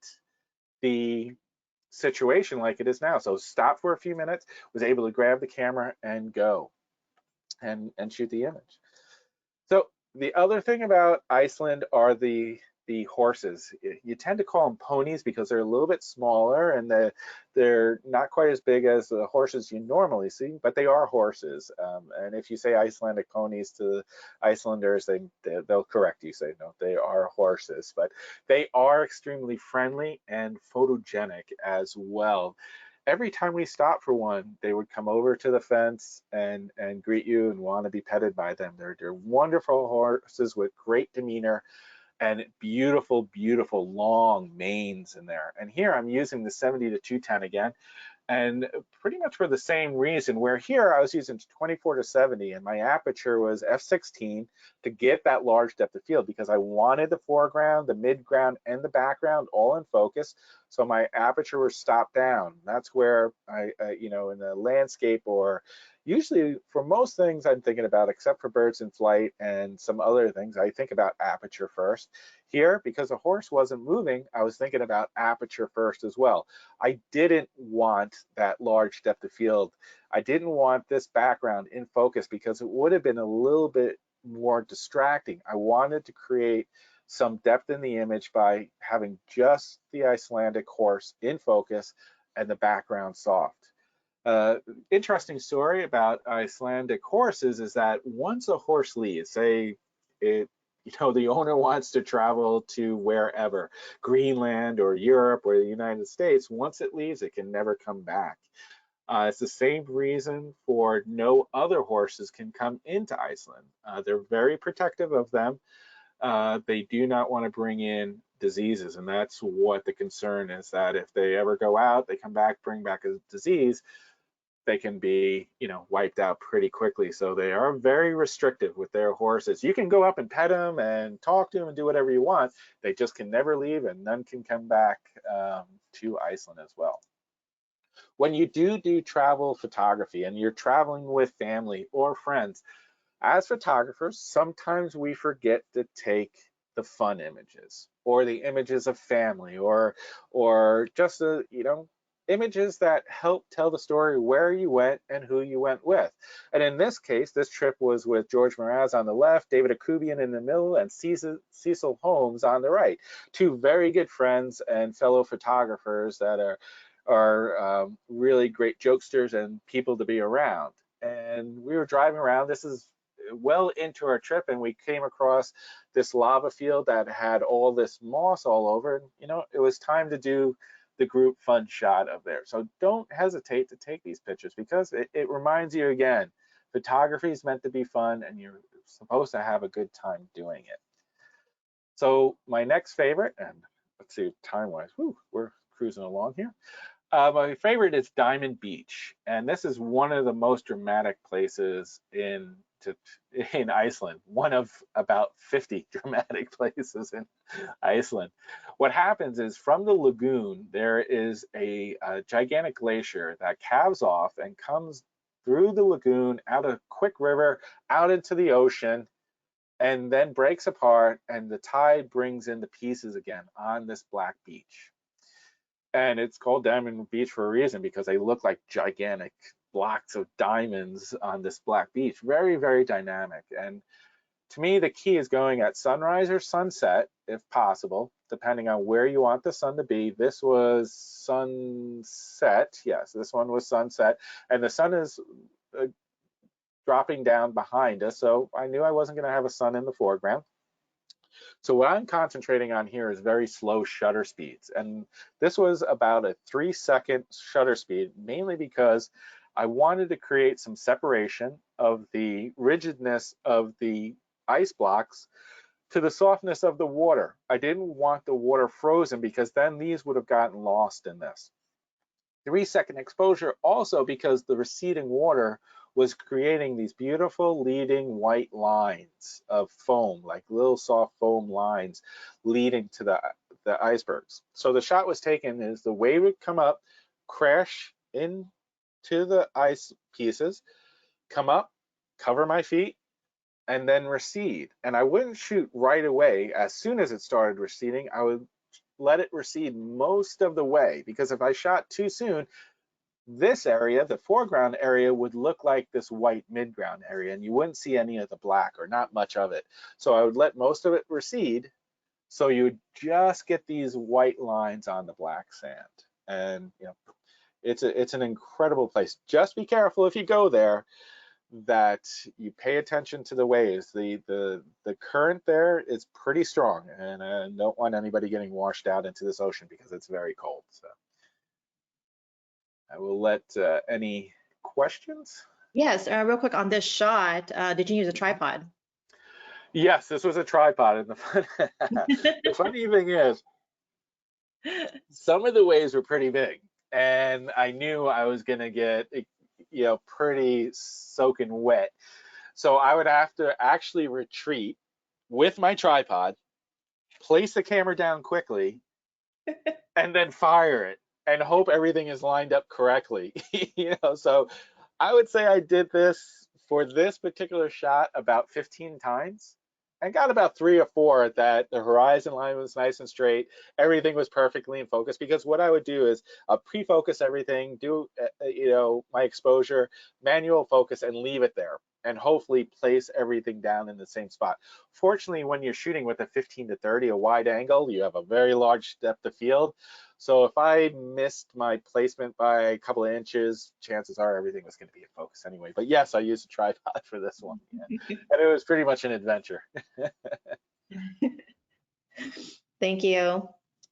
the situation like it is now. So stop for a few minutes, was able to grab the camera and go and shoot the image. So the other thing about Iceland are the horses. You tend to call them ponies because they're a little bit smaller, and they're not quite as big as the horses you normally see, but they are horses. And if you say Icelandic ponies to Icelanders, they'll correct you, say no, they are horses. But they are extremely friendly and photogenic as well. Every time we stopped for one, they would come over to the fence and greet you and want to be petted by them. They're wonderful horses with great demeanor and beautiful, beautiful long manes in there. And here I'm using the 70 to 210 again, and pretty much for the same reason, where here I was using 24 to 70 and my aperture was f16 to get that large depth of field, because I wanted the foreground, the midground, and the background all in focus. So my aperture was stopped down. That's where you know, in the landscape, or usually for most things I'm thinking about, except for birds in flight and some other things, I think about aperture first. Here, because the horse wasn't moving, I was thinking about aperture first as well. I didn't want that large depth of field. I didn't want this background in focus because it would have been a little bit more distracting. I wanted to create some depth in the image by having just the Icelandic horse in focus and the background soft. Interesting story about Icelandic horses is that once a horse leaves, say it, you know, the owner wants to travel to wherever, Greenland or Europe or the United States, once it leaves, it can never come back. It's the same reason for no other horses can come into Iceland. They're very protective of them. They do not want to bring in diseases, and that's what the concern is, that if they ever go out, they come back, bring back a disease, they can be, you know, wiped out pretty quickly. So they are very restrictive with their horses. You can go up and pet them and talk to them and do whatever you want. They just can never leave, and none can come back to Iceland as well. When you do travel photography and you're traveling with family or friends, as photographers, sometimes we forget to take the fun images, or the images of family, or just the, you know, images that help tell the story where you went and who you went with. And in this case, this trip was with George Mraz on the left, David Akubian in the middle, and Cecil Holmes on the right. Two very good friends and fellow photographers that are really great jokesters and people to be around. And we were driving around. This is well into our trip, and we came across this lava field that had all this moss all over. And, you know, it was time to do the group fun shot of there. So don't hesitate to take these pictures, because it reminds you again, photography is meant to be fun, and you're supposed to have a good time doing it. So my next favorite, and let's see time-wise, we're cruising along here. My favorite is Diamond Beach, and this is one of the most dramatic places in Iceland, one of about 50 dramatic places in Iceland. What happens is, from the lagoon, there is a gigantic glacier that calves off and comes through the lagoon, out a quick river, out into the ocean, and then breaks apart, and the tide brings in the pieces again on this black beach. And it's called Diamond Beach for a reason, because they look like gigantic blocks of diamonds on this black beach. Very, very dynamic. And to me, the key is going at sunrise or sunset, if possible, depending on where you want the sun to be. This was sunset. Yes, this one was sunset. And the sun is dropping down behind us, so I knew I wasn't going to have a sun in the foreground. So what I'm concentrating on here is very slow shutter speeds. And this was about a 3-second shutter speed, mainly because I wanted to create some separation of the rigidness of the ice blocks to the softness of the water. I didn't want the water frozen, because then these would have gotten lost in this. 3-second exposure also because the receding water was creating these beautiful leading white lines of foam, like little soft foam lines leading to the icebergs. So the shot was taken is the wave would come up, crash into the ice pieces, come up, cover my feet, and then recede. And I wouldn't shoot right away. As soon as it started receding, I would let it recede most of the way, because if I shot too soon, this area, the foreground area, would look like this white midground area, and you wouldn't see any of the black or not much of it. So I would let most of it recede, so you would just get these white lines on the black sand. And it's an incredible place. Just be careful if you go there that you pay attention to the waves. The current there is pretty strong, and I don't want anybody getting washed out into this ocean because it's very cold. So I will let any questions. Yes, real quick on this shot, did you use a tripod? Yes, this was a tripod, and the funny thing is, some of the waves were pretty big, and I knew I was gonna get pretty soaking wet. So I would have to actually retreat with my tripod, place the camera down quickly, and then fire it and hope everything is lined up correctly. So I would say I did this for this particular shot about 15 times. I got about 3 or 4 that the horizon line was nice and straight. Everything was perfectly in focus, because what I would do is I'll pre-focus everything, do my exposure, manual focus, and leave it there, and hopefully place everything down in the same spot. Fortunately, when you're shooting with a 15 to 30, a wide angle, you have a very large depth of field. So if I missed my placement by a couple of inches, chances are everything was going to be in focus anyway. But yes, I used a tripod for this one, and it was pretty much an adventure. Thank you.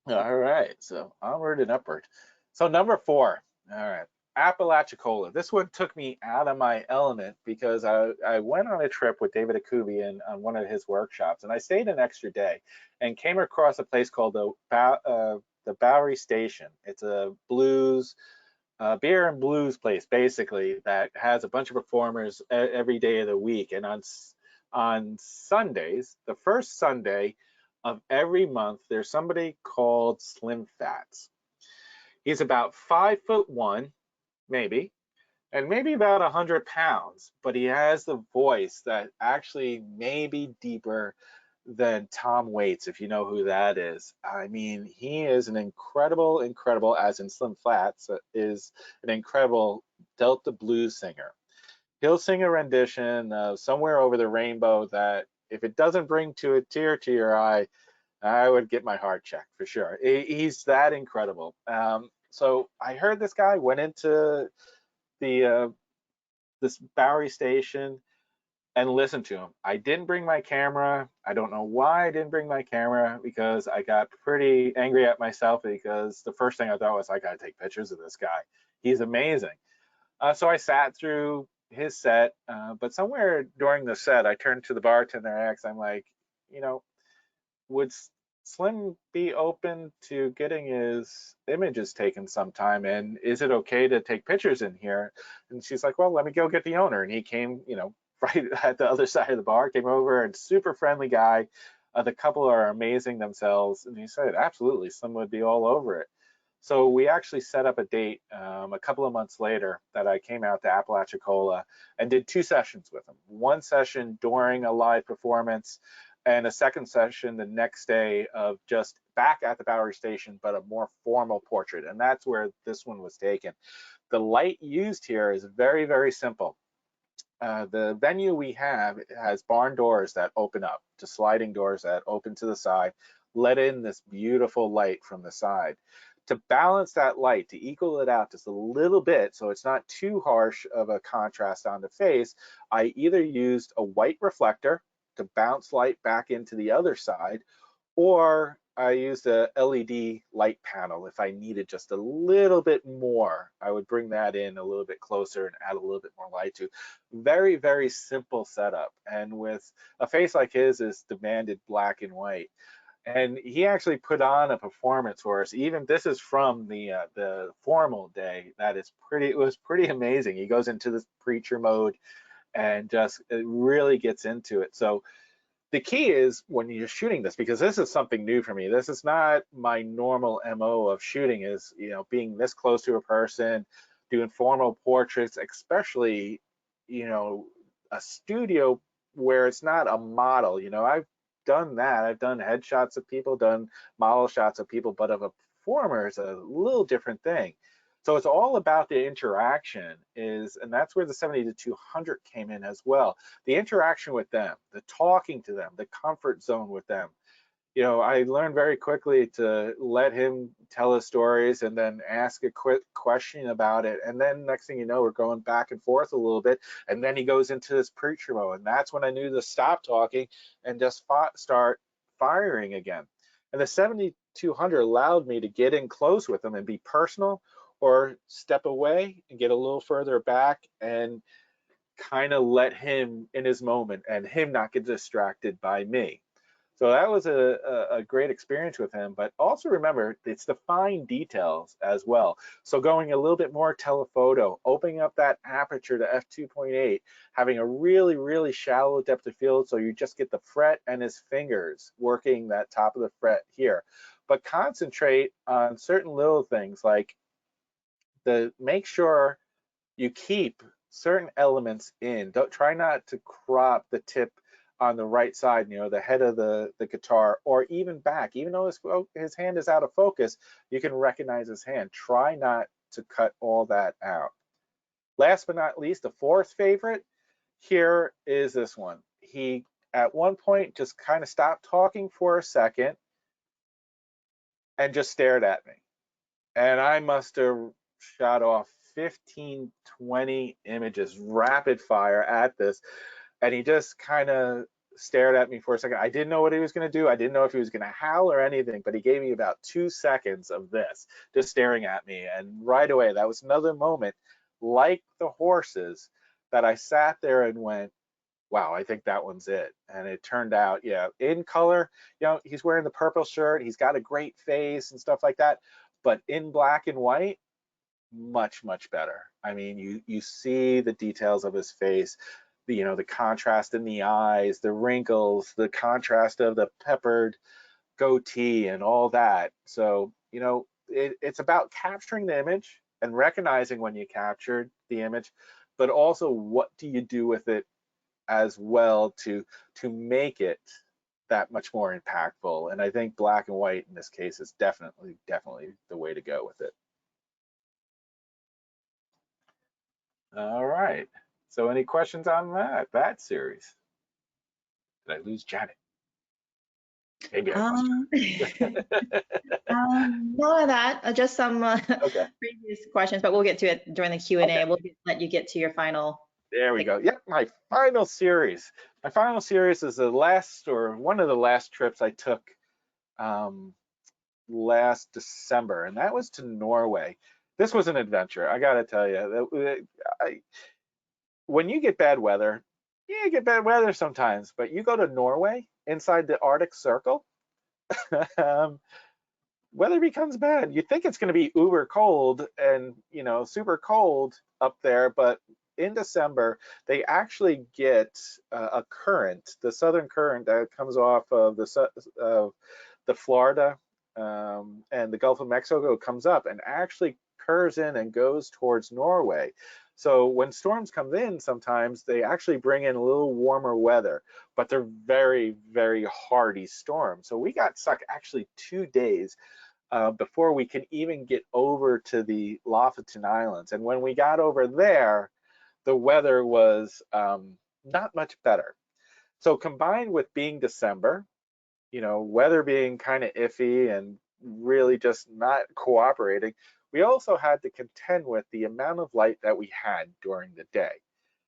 All right, so onward and upward. So number 4, all right, Apalachicola. This one took me out of my element because I went on a trip with David Akubian on one of his workshops, and I stayed an extra day and came across a place called the Bowery Station. It's a beer and blues place, basically, that has a bunch of performers every day of the week. And on Sundays, the first Sunday of every month, there's somebody called Slim Fats. He's about 5'1", maybe, and maybe about 100 pounds, but he has the voice that actually may be deeper than Tom Waits, if you know who that is. I mean, he is an incredible, as in Slim Flats, is an incredible Delta blues singer. He'll sing a rendition of Somewhere Over the Rainbow that, if it doesn't bring a tear to your eye, I would get my heart checked for sure. He's that incredible. So I heard this guy, went into this Bowery Station and listen to him. I didn't bring my camera. I don't know why I didn't bring my camera, because I got pretty angry at myself, because the first thing I thought was, I gotta take pictures of this guy. He's amazing. So I sat through his set, but somewhere during the set, I turned to the bartender and asked, I'm like, would Slim be open to getting his images taken sometime, and is it okay to take pictures in here? And she's like, well, let me go get the owner. And he came, right at the other side of the bar, came over, and super friendly guy. The couple are amazing themselves, and he said, absolutely, Slim would be all over it. So we actually set up a date a couple of months later that I came out to Apalachicola and did 2 sessions with him. One session during a live performance, and a second session the next day of just back at the Bowery Station, but a more formal portrait. And that's where this one was taken. The light used here is very, very simple. The venue we have has barn doors that open up, just sliding doors that open to the side, let in this beautiful light from the side. To balance that light, to equal it out just a little bit, so it's not too harsh of a contrast on the face, I either used a white reflector to bounce light back into the other side, or I used a LED light panel. If I needed just a little bit more, I would bring that in a little bit closer and add a little bit more light to. Very, very simple setup. And with a face like his is demanded black and white. And he actually put on a performance for us. Even this is from the formal day. It was pretty amazing. He goes into this preacher mode and just it really gets into it. So the key is when you're shooting this, because this is something new for me. This is not my normal MO of shooting, is, you know, being this close to a person, doing formal portraits, especially, you know, a studio where it's not a model. You know, I've done that. I've done headshots of people, done model shots of people, but of a performer is a little different thing. So it's all about the interaction and that's where the 70 to 200 came in as well. The interaction with them, the talking to them, the comfort zone with them. You know, I learned very quickly to let him tell his stories and then ask a quick question about it. And then next thing you know, we're going back and forth a little bit. And then he goes into this preacher mode. And that's when I knew to stop talking and just start firing again. And the 7200 allowed me to get in close with him and be personal, or step away and get a little further back and kind of let him in his moment and him not get distracted by me. So that was a great experience with him. But also remember, it's the fine details as well. So going a little bit more telephoto, opening up that aperture to f2.8, having a really, really shallow depth of field so you just get the fret and his fingers working that top of the fret here. But concentrate on certain little things like make sure you keep certain elements in. Don't try not to crop the tip on the right side, you know, the head of the guitar, or even back. Even though his hand is out of focus, you can recognize his hand. Try not to cut all that out. Last but not least, the fourth favorite here is this one. He at one point just kind of stopped talking for a second and just stared at me. And I must have shot off 15, 20 images rapid fire at this. And he just kind of stared at me for a second. I didn't know what he was going to do. I didn't know if he was going to howl or anything, but he gave me about 2 seconds of this, just staring at me. And right away, that was another moment, like the horses, that I sat there and went, wow, I think that one's it. And it turned out, yeah, in color, you know, he's wearing the purple shirt, he's got a great face and stuff like that. But in black and white, much, much better. I mean, you see the details of his face, you know, the contrast in the eyes, the wrinkles, the contrast of the peppered goatee and all that. So, you know, it's about capturing the image and recognizing when you captured the image, but also what do you do with it as well to make it that much more impactful. And I think black and white in this case is definitely the way to go with it. All right. So any questions on that series? Did I lose Janet? Maybe I lost Janet. None of that, just some Okay. previous questions, but we'll get to it during the Q&A. Okay. We'll let you get to your final. There we go. Yep, my final series. My final series is the last, or one of the last trips I took last December, and that was to Norway. This was an adventure, I gotta tell you. When you get bad weather, yeah, you get bad weather sometimes, but you go to Norway inside the Arctic Circle, weather becomes bad. You think it's going to be uber cold and, you know, super cold up there, but in December they actually get a current, the southern current that comes off of the Florida and the Gulf of Mexico, comes up and actually curves in and goes towards Norway. So when storms come in, sometimes they actually bring in a little warmer weather, but they're very, very hardy storms. So we got stuck actually 2 days before we could even get over to the Lofoten Islands. And when we got over there, the weather was not much better. So combined with being December, you know, weather being kind of iffy and really just not cooperating, we also had to contend with the amount of light that we had during the day.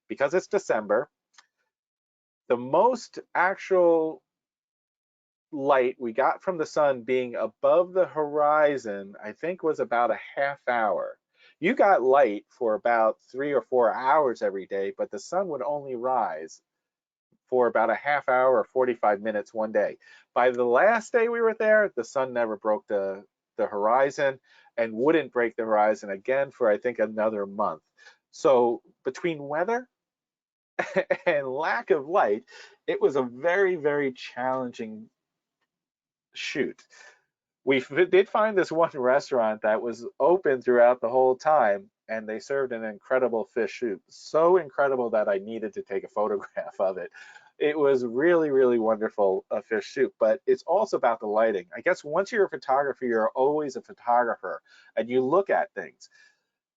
Because it's December, the most actual light we got from the sun being above the horizon, I think, was about a half hour. You got light for about 3 or 4 hours every day, but the sun would only rise for about a half hour or 45 minutes one day. By the last day we were there, the sun never broke the horizon and wouldn't break the horizon again for I think another month. So between weather and lack of light, it was a very, very challenging shoot. We did find this one restaurant that was open throughout the whole time, and they served an incredible fish soup. So incredible that I needed to take a photograph of it. It was really, really wonderful fish soup, but it's also about the lighting. I guess once you're a photographer, you're always a photographer, and you look at things.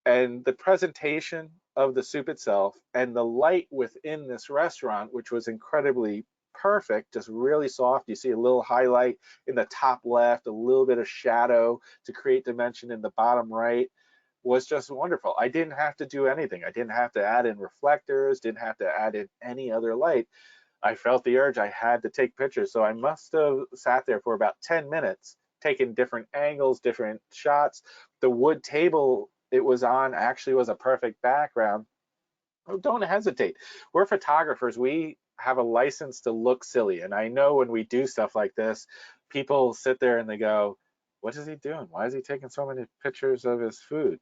And the presentation of the soup itself and the light within this restaurant, which was incredibly perfect, just really soft. You see a little highlight in the top left, a little bit of shadow to create dimension in the bottom right, was just wonderful. I didn't have to do anything. I didn't have to add in reflectors, didn't have to add in any other light. I felt the urge. I had to take pictures. So I must have sat there for about 10 minutes, taking different angles, different shots. The wood table it was on actually was a perfect background. Oh, don't hesitate. We're photographers. We have a license to look silly. And I know when we do stuff like this, people sit there and they go, what is he doing? Why is he taking so many pictures of his food?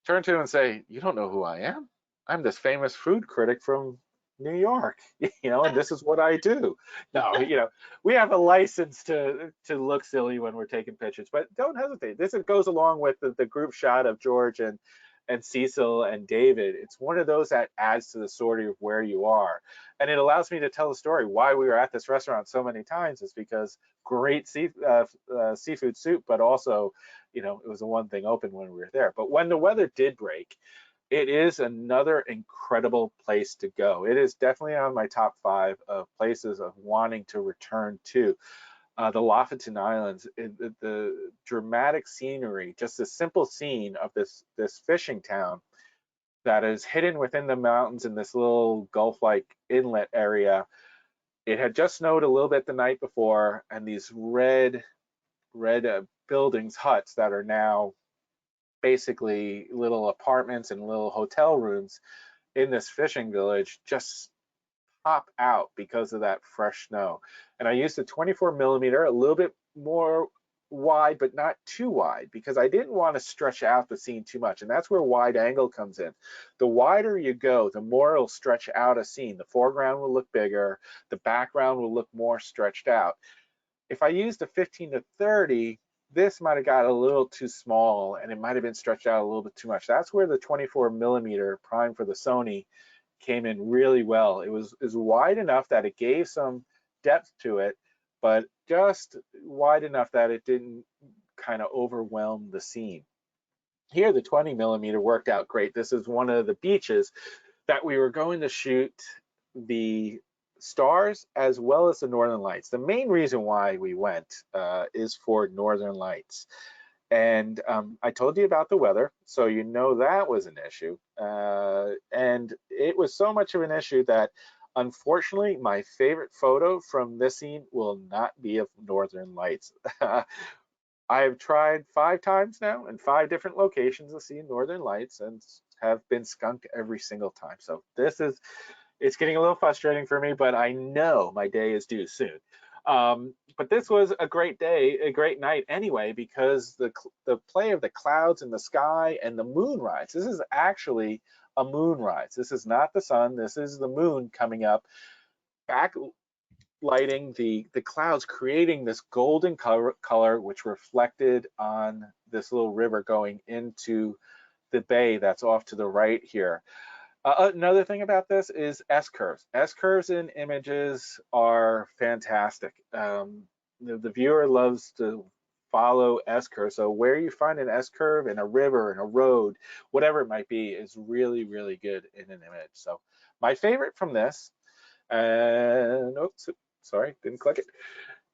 Turn to him and say, you don't know who I am? I'm this famous food critic from New York, and this is what I do. No, we have a license to look silly when we're taking pictures, but don't hesitate. This goes along with the group shot of George and Cecil and David. It's one of those that adds to the story of where you are. And it allows me to tell the story why we were at this restaurant so many times is because great seafood soup, but also, it was the one thing open when we were there. But when the weather did break, it is another incredible place to go. It is definitely on my top 5 of places of wanting to return to. The Lofoten Islands, the dramatic scenery, just a simple scene of this fishing town that is hidden within the mountains in this little gulf-like inlet area. It had just snowed a little bit the night before, and these red buildings, huts that are now basically little apartments and little hotel rooms in this fishing village just pop out because of that fresh snow. And I used a 24 millimeter, a little bit more wide, but not too wide, because I didn't want to stretch out the scene too much. And that's where wide angle comes in. The wider you go, the more it'll stretch out a scene. The foreground will look bigger, the background will look more stretched out. If I used a 15 to 30, this might have got a little too small and it might have been stretched out a little bit too much. That's where the 24 millimeter prime for the Sony came in really well. It was wide enough that it gave some depth to it, but just wide enough that it didn't kind of overwhelm the scene. Here, the 20 millimeter worked out great. This is one of the beaches that we were going to shoot the stars as well as the northern lights. The main reason why we went is for northern lights. And I told you about the weather, so that was an issue. And it was so much of an issue that unfortunately my favorite photo from this scene will not be of northern lights. I've tried 5 times now in 5 different locations to see northern lights and have been skunked every single time. So it's getting a little frustrating for me, but I know my day is due soon. But this was a great day, a great night anyway, because the play of the clouds in the sky and the moonrise. This is actually a moonrise. This is not the sun. This is the moon coming up, backlighting the clouds, creating this golden color, which reflected on this little river going into the bay that's off to the right here. Another thing about this is S-curves. S-curves in images are fantastic. The viewer loves to follow S-curves. So where you find an S-curve in a river, in a road, whatever it might be, is really, really good in an image. So my favorite from this, and oops, sorry, didn't click it,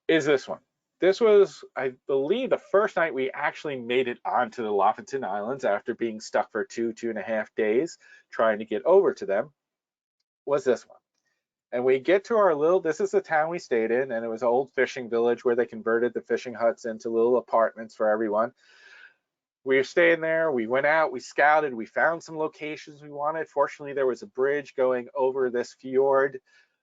is this one. This was, I believe, the first night we actually made it onto the Lofoten Islands after being stuck for 2.5 days trying to get over to them, was this one. And we get to our this is the town we stayed in, and it was an old fishing village where they converted the fishing huts into little apartments for everyone. We were staying there, we went out, we scouted, we found some locations we wanted. Fortunately, there was a bridge going over this fjord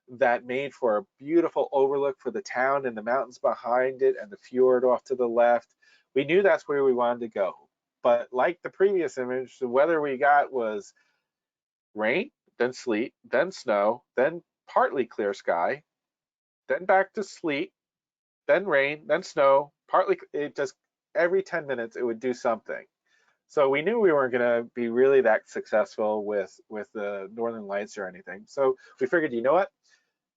that made for a beautiful overlook for the town and the mountains behind it and the fjord off to the left. We knew that's where we wanted to go. But like the previous image, the weather we got was rain, then sleet, then snow, then partly clear sky, then back to sleet, then rain, then snow, partly, it just, every 10 minutes it would do something. So we knew we weren't going to be really that successful with the Northern Lights or anything. So we figured, you know what?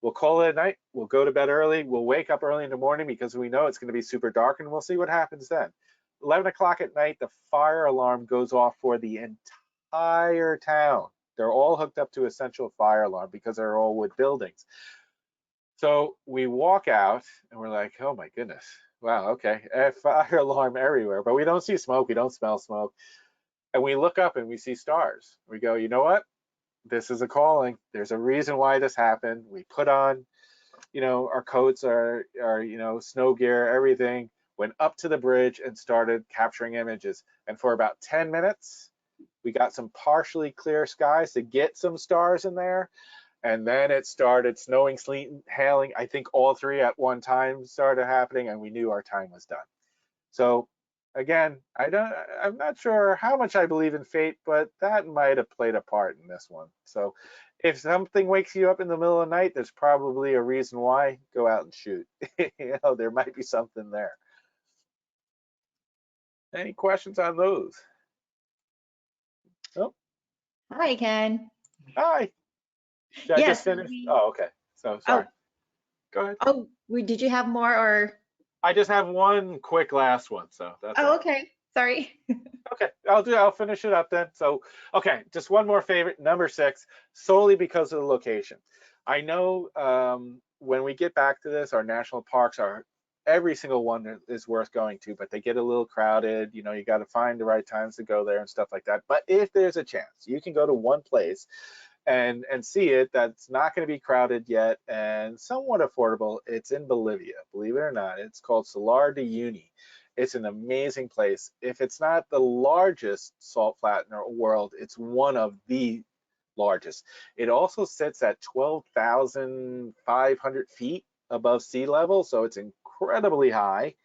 We'll call it a night. We'll go to bed early. We'll wake up early in the morning because we know it's going to be super dark, and we'll see what happens then. 11 o'clock at night, the fire alarm goes off for the entire town. They're all hooked up to a central fire alarm because they're all wood buildings. So we walk out and we're like, oh my goodness, wow, okay, a fire alarm everywhere, but we don't see smoke, we don't smell smoke. And we look up and we see stars. We go, you know what? This is a calling. There's a reason why this happened. We put on, our coats, our snow gear, everything, went up to the bridge and started capturing images. And for about 10 minutes, we got some partially clear skies to get some stars in there. And then it started snowing, sleeting, hailing. I think all three at one time started happening, and we knew our time was done. So again, I'm not sure how much I believe in fate, but that might have played a part in this one. So if something wakes you up in the middle of the night, there's probably a reason why. Go out and shoot. There might be something there. Any questions on those? Oh, Hi, Ken. hi. Did I Yes. just finish? Oh, okay. So sorry. Go ahead. Oh, did you have more or? I just have one quick last one, so that's Oh, it. okay. Sorry. Okay, I'll finish it up then. So, okay, just one more favorite, number 6, solely because of the location. I know when we get back to this, our national parks are, every single one is worth going to, but they get a little crowded. You got to find the right times to go there and stuff like that. But if there's a chance, you can go to one place and see it that's not going to be crowded yet and somewhat affordable. It's in Bolivia, believe it or not. It's called Salar de Uyuni. It's an amazing place. If it's not the largest salt flat in the world, it's one of the largest. It also sits at 12,500 feet above sea level, so it's incredibly high.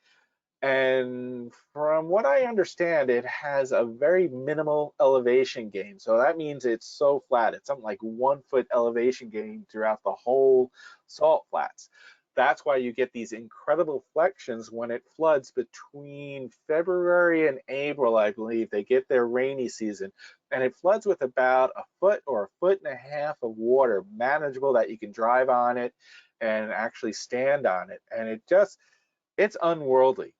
And from what I understand, it has a very minimal elevation gain. So that means it's so flat. It's something like 1 foot elevation gain throughout the whole salt flats. That's why you get these incredible flexions when it floods between February and April, I believe. They get their rainy season, and it floods with about a foot or a foot and a half of water, manageable, that you can drive on it and actually stand on it. And it's unworldly.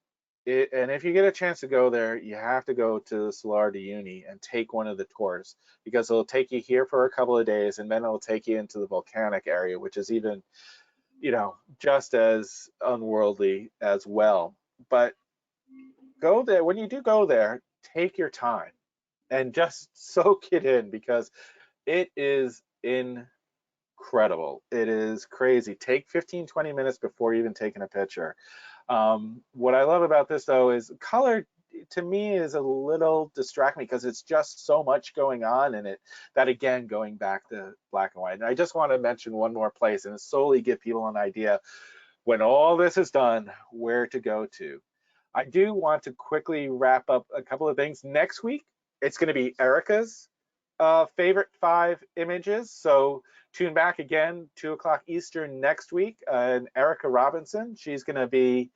And if you get a chance to go there, you have to go to the Salar de Uyuni and take one of the tours, because it'll take you here for a couple of days, and then it'll take you into the volcanic area, which is even, just as unworldly as well. But go there. When you do go there, take your time and just soak it in, because it is incredible. It is crazy. Take 15-20 minutes before even taking a picture. What I love about this, though, is color, to me, is a little distracting because it's just so much going on in it that, again, going back to black and white. And I just want to mention one more place and solely give people an idea, when all this is done, where to go to. I do want to quickly wrap up a couple of things. Next week, it's going to be Erica's favorite 5 images. So tune back again, 2 o'clock Eastern next week. And Erica Robinson, she's going to be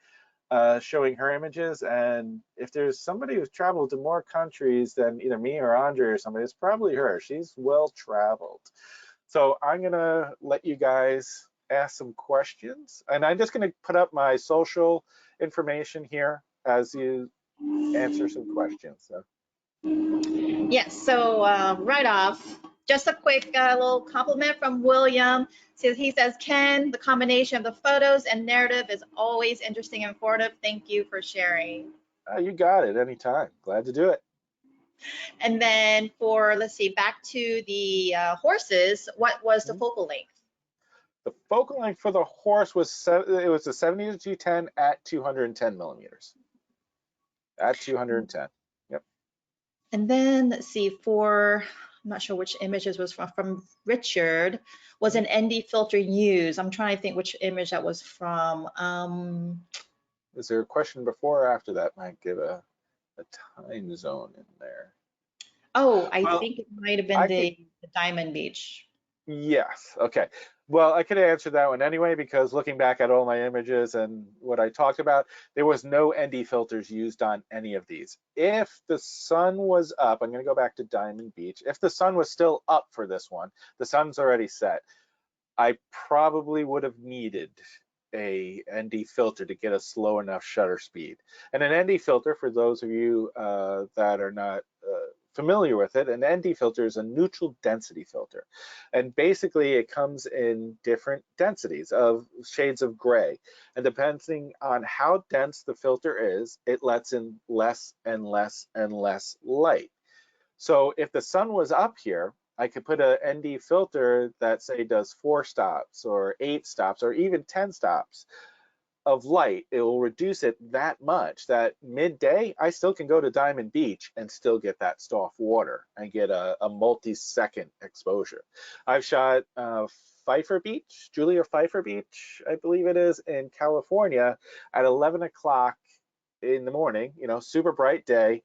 showing her images. And if there's somebody who's traveled to more countries than either me or Andre or somebody, it's probably her. She's well traveled. So I'm going to let you guys ask some questions. And I'm just going to put up my social information here as you answer some questions. So. Yes, so right off, just a quick little compliment from William. He says, Ken, the combination of the photos and narrative is always interesting and informative. Thank you for sharing. You got it, anytime. Glad to do it. And then let's see, back to the horses, what was the focal length? The focal length for the horse was, it was a 70-210 at 210 millimeters. At 210. Yep. And then let's see, for I'm not sure which images was from Richard. Was an ND filter used? I'm trying to think which image that was from. Is there a question before or after that? Might give a time zone in there. Oh, I Well, think it might have been I could, the Diamond Beach. yes, okay. Well, I could answer that one anyway because looking back at all my images and what I talked about, there was no ND filters used on any of these. If the sun was up, I'm going to go back to Diamond Beach. If the sun was still up for this one, the sun's already set, I probably would have needed a ND filter to get a slow enough shutter speed. And an ND filter, for those of you that are not familiar with it, an ND filter is a neutral density filter. And basically it comes in different densities of shades of gray. And depending on how dense the filter is, it lets in less and less and less light. So if the sun was up here, I could put a ND filter that say does 4 stops or 8 stops or even 10 stops of light. It will reduce it that much that midday I still can go to Diamond Beach and still get that soft water and get a multi-second exposure. I've shot Pfeiffer Beach, Julia Pfeiffer Beach, I believe it is, in California at 11 o'clock in the morning, super bright day,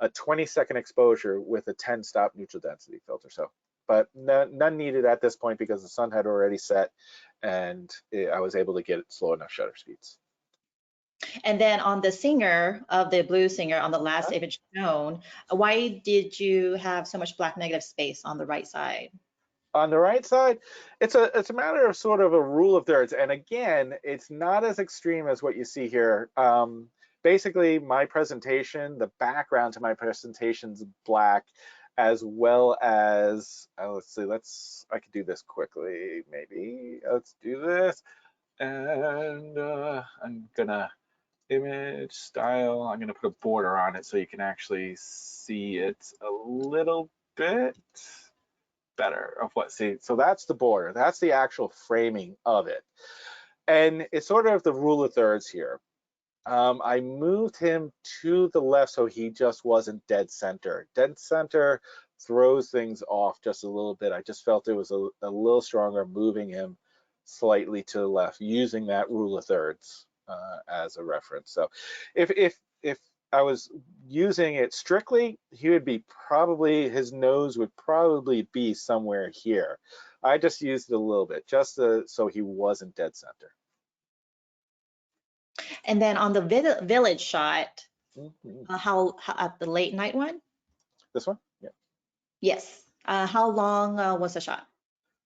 a 20-second exposure with a 10-stop neutral density filter. So, but none needed at this point because the sun had already set and I was able to get slow enough shutter speeds. And then on the Singer of the Blue Singer on the last image shown, why did you have so much black negative space on the right side? On the right side, it's a matter of sort of a rule of thirds. And again, it's not as extreme as what you see here. Basically, my presentation, the background to my presentation is black, as well as, let's see, I could do this quickly, maybe. Let's do this. And I'm gonna image style, I'm gonna put a border on it so you can actually see it a little bit better of what, see, so that's the border, that's the actual framing of it. And it's sort of the rule of thirds here. I moved him to the left so he just wasn't dead center. Dead center throws things off just a little bit. I just felt it was a little stronger moving him slightly to the left, using that rule of thirds as a reference. So if I was using it strictly, he would be his nose would probably be somewhere here. I just used it a little bit, just so he wasn't dead center. And then on the village shot, how at the late night one? This one? Yeah. Yes. How long was the shot?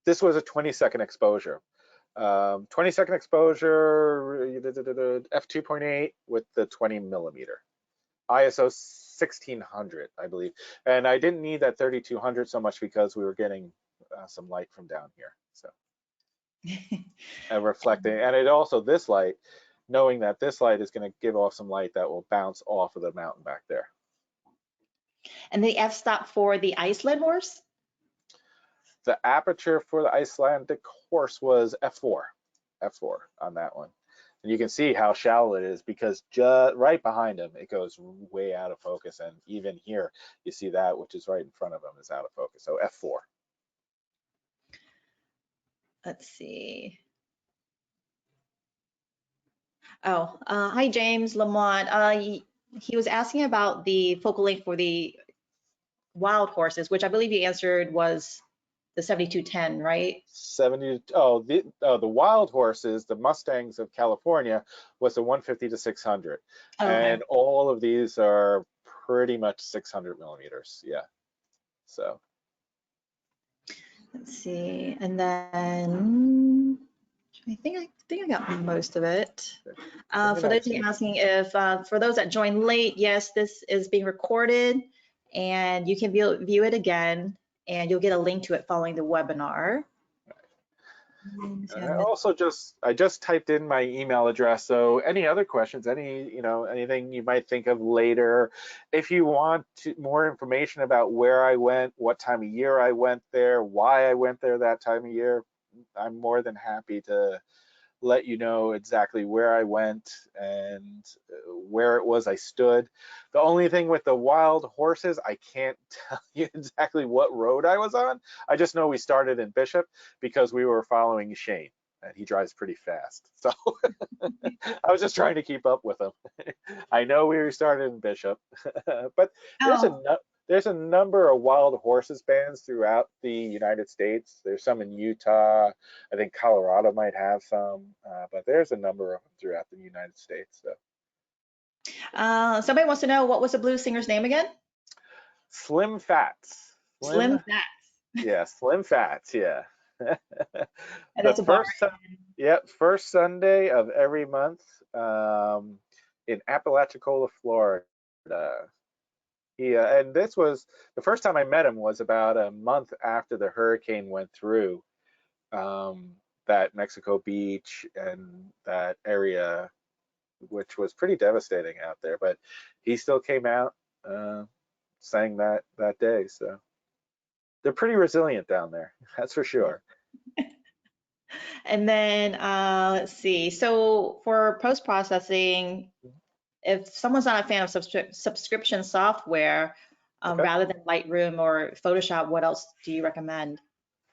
This was a 20-second exposure. 20-second exposure, f2.8 with the 20 millimeter. ISO 1600, I believe. And I didn't need that 3200 so much because we were getting some light from down here. So and reflecting, and it also, this light, knowing that this light is going to give off some light that will bounce off of the mountain back there. And the f-stop for the Iceland horse? The aperture for the Icelandic horse was f4 on that one. And you can see how shallow it is because just right behind him, it goes way out of focus. And even here, you see that, which is right in front of him, is out of focus. So f4. Let's see. Oh, hi, James Lamont. He was asking about the focal length for the wild horses, which I believe you answered was the 7210, right? 70. Oh, the wild horses, the Mustangs of California, was the 150 to 600, Okay. and all of these are pretty much 600 millimeters. Yeah. So. Let's see, and then I think I got most of it. For those asking if, for those that joined late, yes, this is being recorded, and you can view it again, and you'll get a link to it following the webinar. I just typed in my email address. So any other questions, anything you might think of later, if you want more information about where I went, what time of year I went there, why I went there that time of year, I'm more than happy to let you know exactly where I went and where it was I stood. The only thing with the wild horses, I can't tell you exactly what road I was on. I just know we started in Bishop because we were following Shane, and he drives pretty fast. So I was just trying to keep up with him. I know we started in Bishop, but there's a Oh, there's a number of wild horses bans throughout the United States. There's some in Utah. I think Colorado might have some, but there's a number of them throughout the United States. So somebody wants to know what was the blues singer's name again? Slim Fats, Slim Slim, Fats. yeah, Slim Fats, yeah. And The that's a bar. yep, first Sunday of every month in Apalachicola, Florida. He and this was the first time I met him was about a month after the hurricane went through that Mexico Beach and that area, which was pretty devastating out there. But he still came out, sang that day. So they're pretty resilient down there, that's for sure. And then let's see. So for post-processing, if someone's not a fan of subscription software, Okay. rather than Lightroom or Photoshop, what else do you recommend?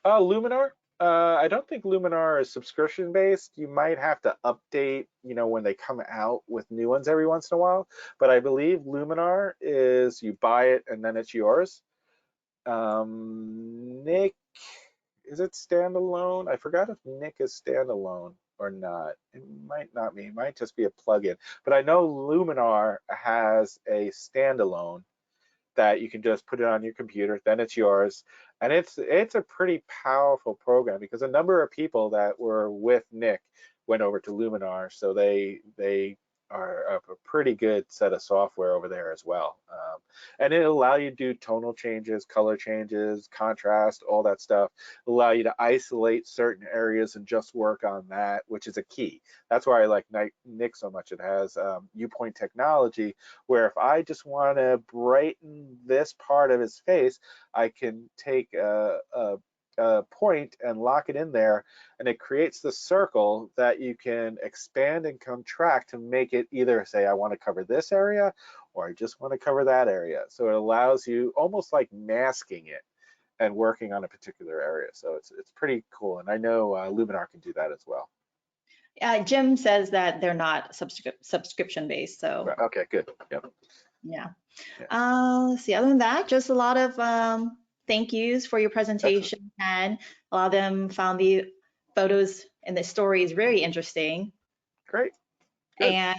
Luminar. I don't think Luminar is subscription based. You might have to update, when they come out with new ones every once in a while. But I believe Luminar is you buy it and then it's yours. Nick, is it standalone? I forgot if Nick is standalone or not. It might not be. It might just be a plugin. But I know Luminar has a standalone that you can just put it on your computer, then it's yours. And it's a pretty powerful program because a number of people that were with Nick went over to Luminar, so they are a pretty good set of software over there as well. And it'll allow you to do tonal changes, color changes, contrast, all that stuff. It'll allow you to isolate certain areas and just work on that, which is a key. That's why I like Nick so much. It has U-point technology, where if I just want to brighten this part of his face, I can take a point and lock it in there, and it creates the circle that you can expand and contract to make it either say I want to cover this area or I just want to cover that area. So it allows you almost like masking it and working on a particular area. So it's pretty cool, and I know Luminar can do that as well. Jim says that they're not subscription based, so Right, okay, good. Yep. yeah. Yeah. Let's see. Other than that, just a lot of thank yous for your Excellent. presentation, and a lot of them found the photos and the stories very interesting. Great. Good. And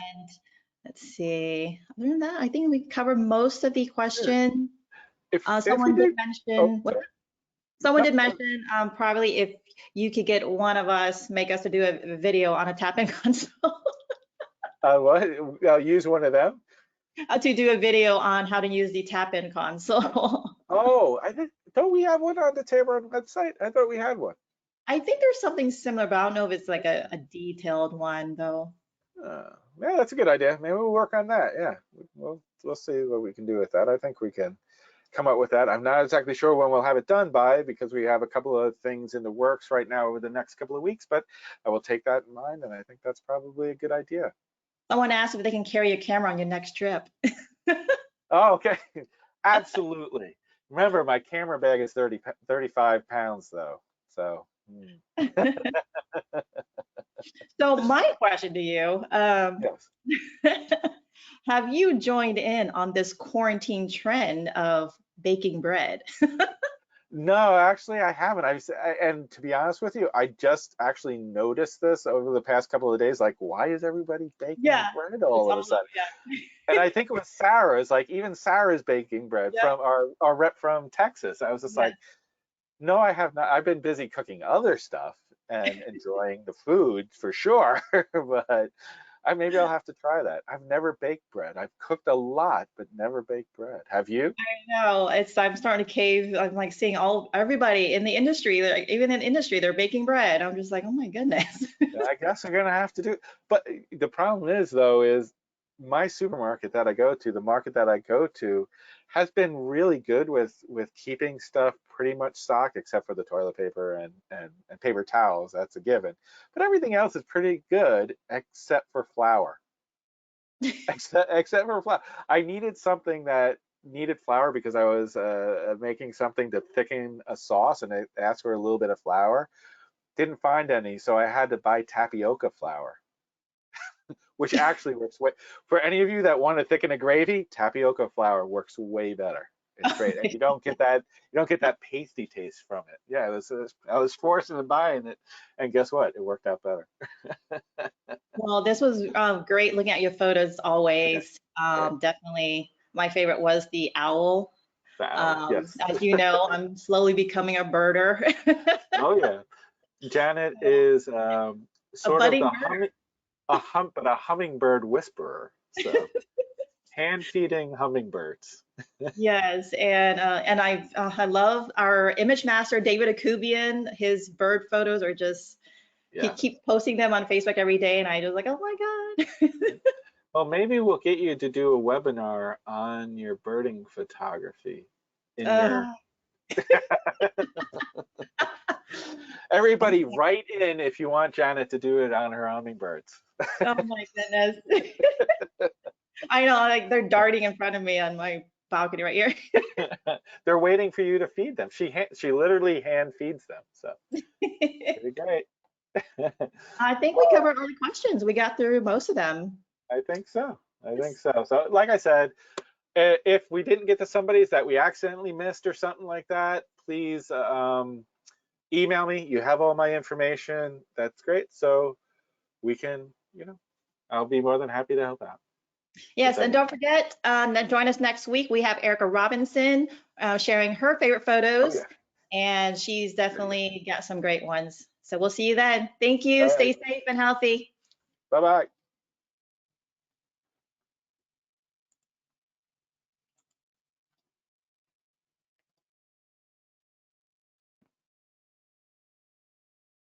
let's see. Other than that, I think we covered most of the Good. question. If we Someone did did, oh, mention what. sorry. Someone No. did mention probably if you could get one of us, make us to do a video on a tap-in console. What? I'll use one of them. To do a video on how to use the tap-in console. Oh, I think, don't we have one on the Tamron website? I thought we had one. I think there's something similar, but I don't know if it's like a detailed one though. Yeah, that's a good idea. Maybe we'll work on that. Yeah, we'll see what we can do with that. I think we can come up with that. I'm not exactly sure when we'll have it done by because we have a couple of things in the works right now over the next couple of weeks, but I will take that in mind, and I think that's probably a good idea. Someone asked if they can carry a camera on your next trip. Oh, okay. Absolutely. Remember, my camera bag is 35 pounds though. So. So my question to you, Yes. have you joined in on this quarantine trend of baking bread? No, actually, I haven't. And to be honest with you, I just actually noticed this over the past couple of days. Like, why is everybody baking Yeah, bread it's all of all a sudden? yeah. And I think it was Sarah's. Like, even Sarah's baking bread Yeah, from our rep from Texas. I was just yeah. like, no, I have not. I've been busy cooking other stuff and enjoying the food for sure, but maybe I'll have to try that. I've never baked bread. I've cooked a lot, but never baked bread. Have you? No, I'm starting to cave. I'm like seeing everybody in the industry, like even in industry, they're baking bread. I'm just like, oh my goodness. I guess we're gonna have to do. But the problem is, though, is my supermarket that I go to, the market that I go to, has been really good with keeping stuff pretty much stocked, except for the toilet paper and paper towels. That's a given. But everything else is pretty good except for flour. except for flour. I needed something that needed flour because I was making something to thicken a sauce, and it asked for a little bit of flour. Didn't find any, so I had to buy tapioca flour, which actually works way. For any of you that want to thicken a gravy, tapioca flour works way better. It's great, and you don't get that pasty taste from it. Yeah, I was forced into buying it, and guess what? It worked out better. Well, this was great looking at your photos Yeah, always. yeah. Definitely my favorite was the owl. Yes. As you know, I'm slowly becoming a birder. Oh yeah. Janet is A sort of budding the birder. but a hummingbird whisperer. So hand feeding hummingbirds. Yes, and I love our image master David Akubian. His bird photos are just he Yes. keeps posting them on Facebook every day, and I just like, oh my God. Well, maybe we'll get you to do a webinar on your birding photography in your. Uh, Everybody write in if you want Janet to do it on her hummingbirds. oh my goodness. I know, like they're darting in front of me on my balcony right here. They're waiting for you to feed them. She literally hand feeds them. So pretty great. I think we covered all the questions. We got through most of them. I think so. I think so. So, like I said, if we didn't get to somebody's that we accidentally missed or something like that, please email me. You have all my information. That's great. So we can, I'll be more than happy to help out. Yes, and don't forget, join us next week. We have Erica Robinson sharing her favorite Oh photos, yeah. and she's There you definitely got some great ones. So we'll see you then. Thank go. you. All Stay right. safe and healthy. Bye bye.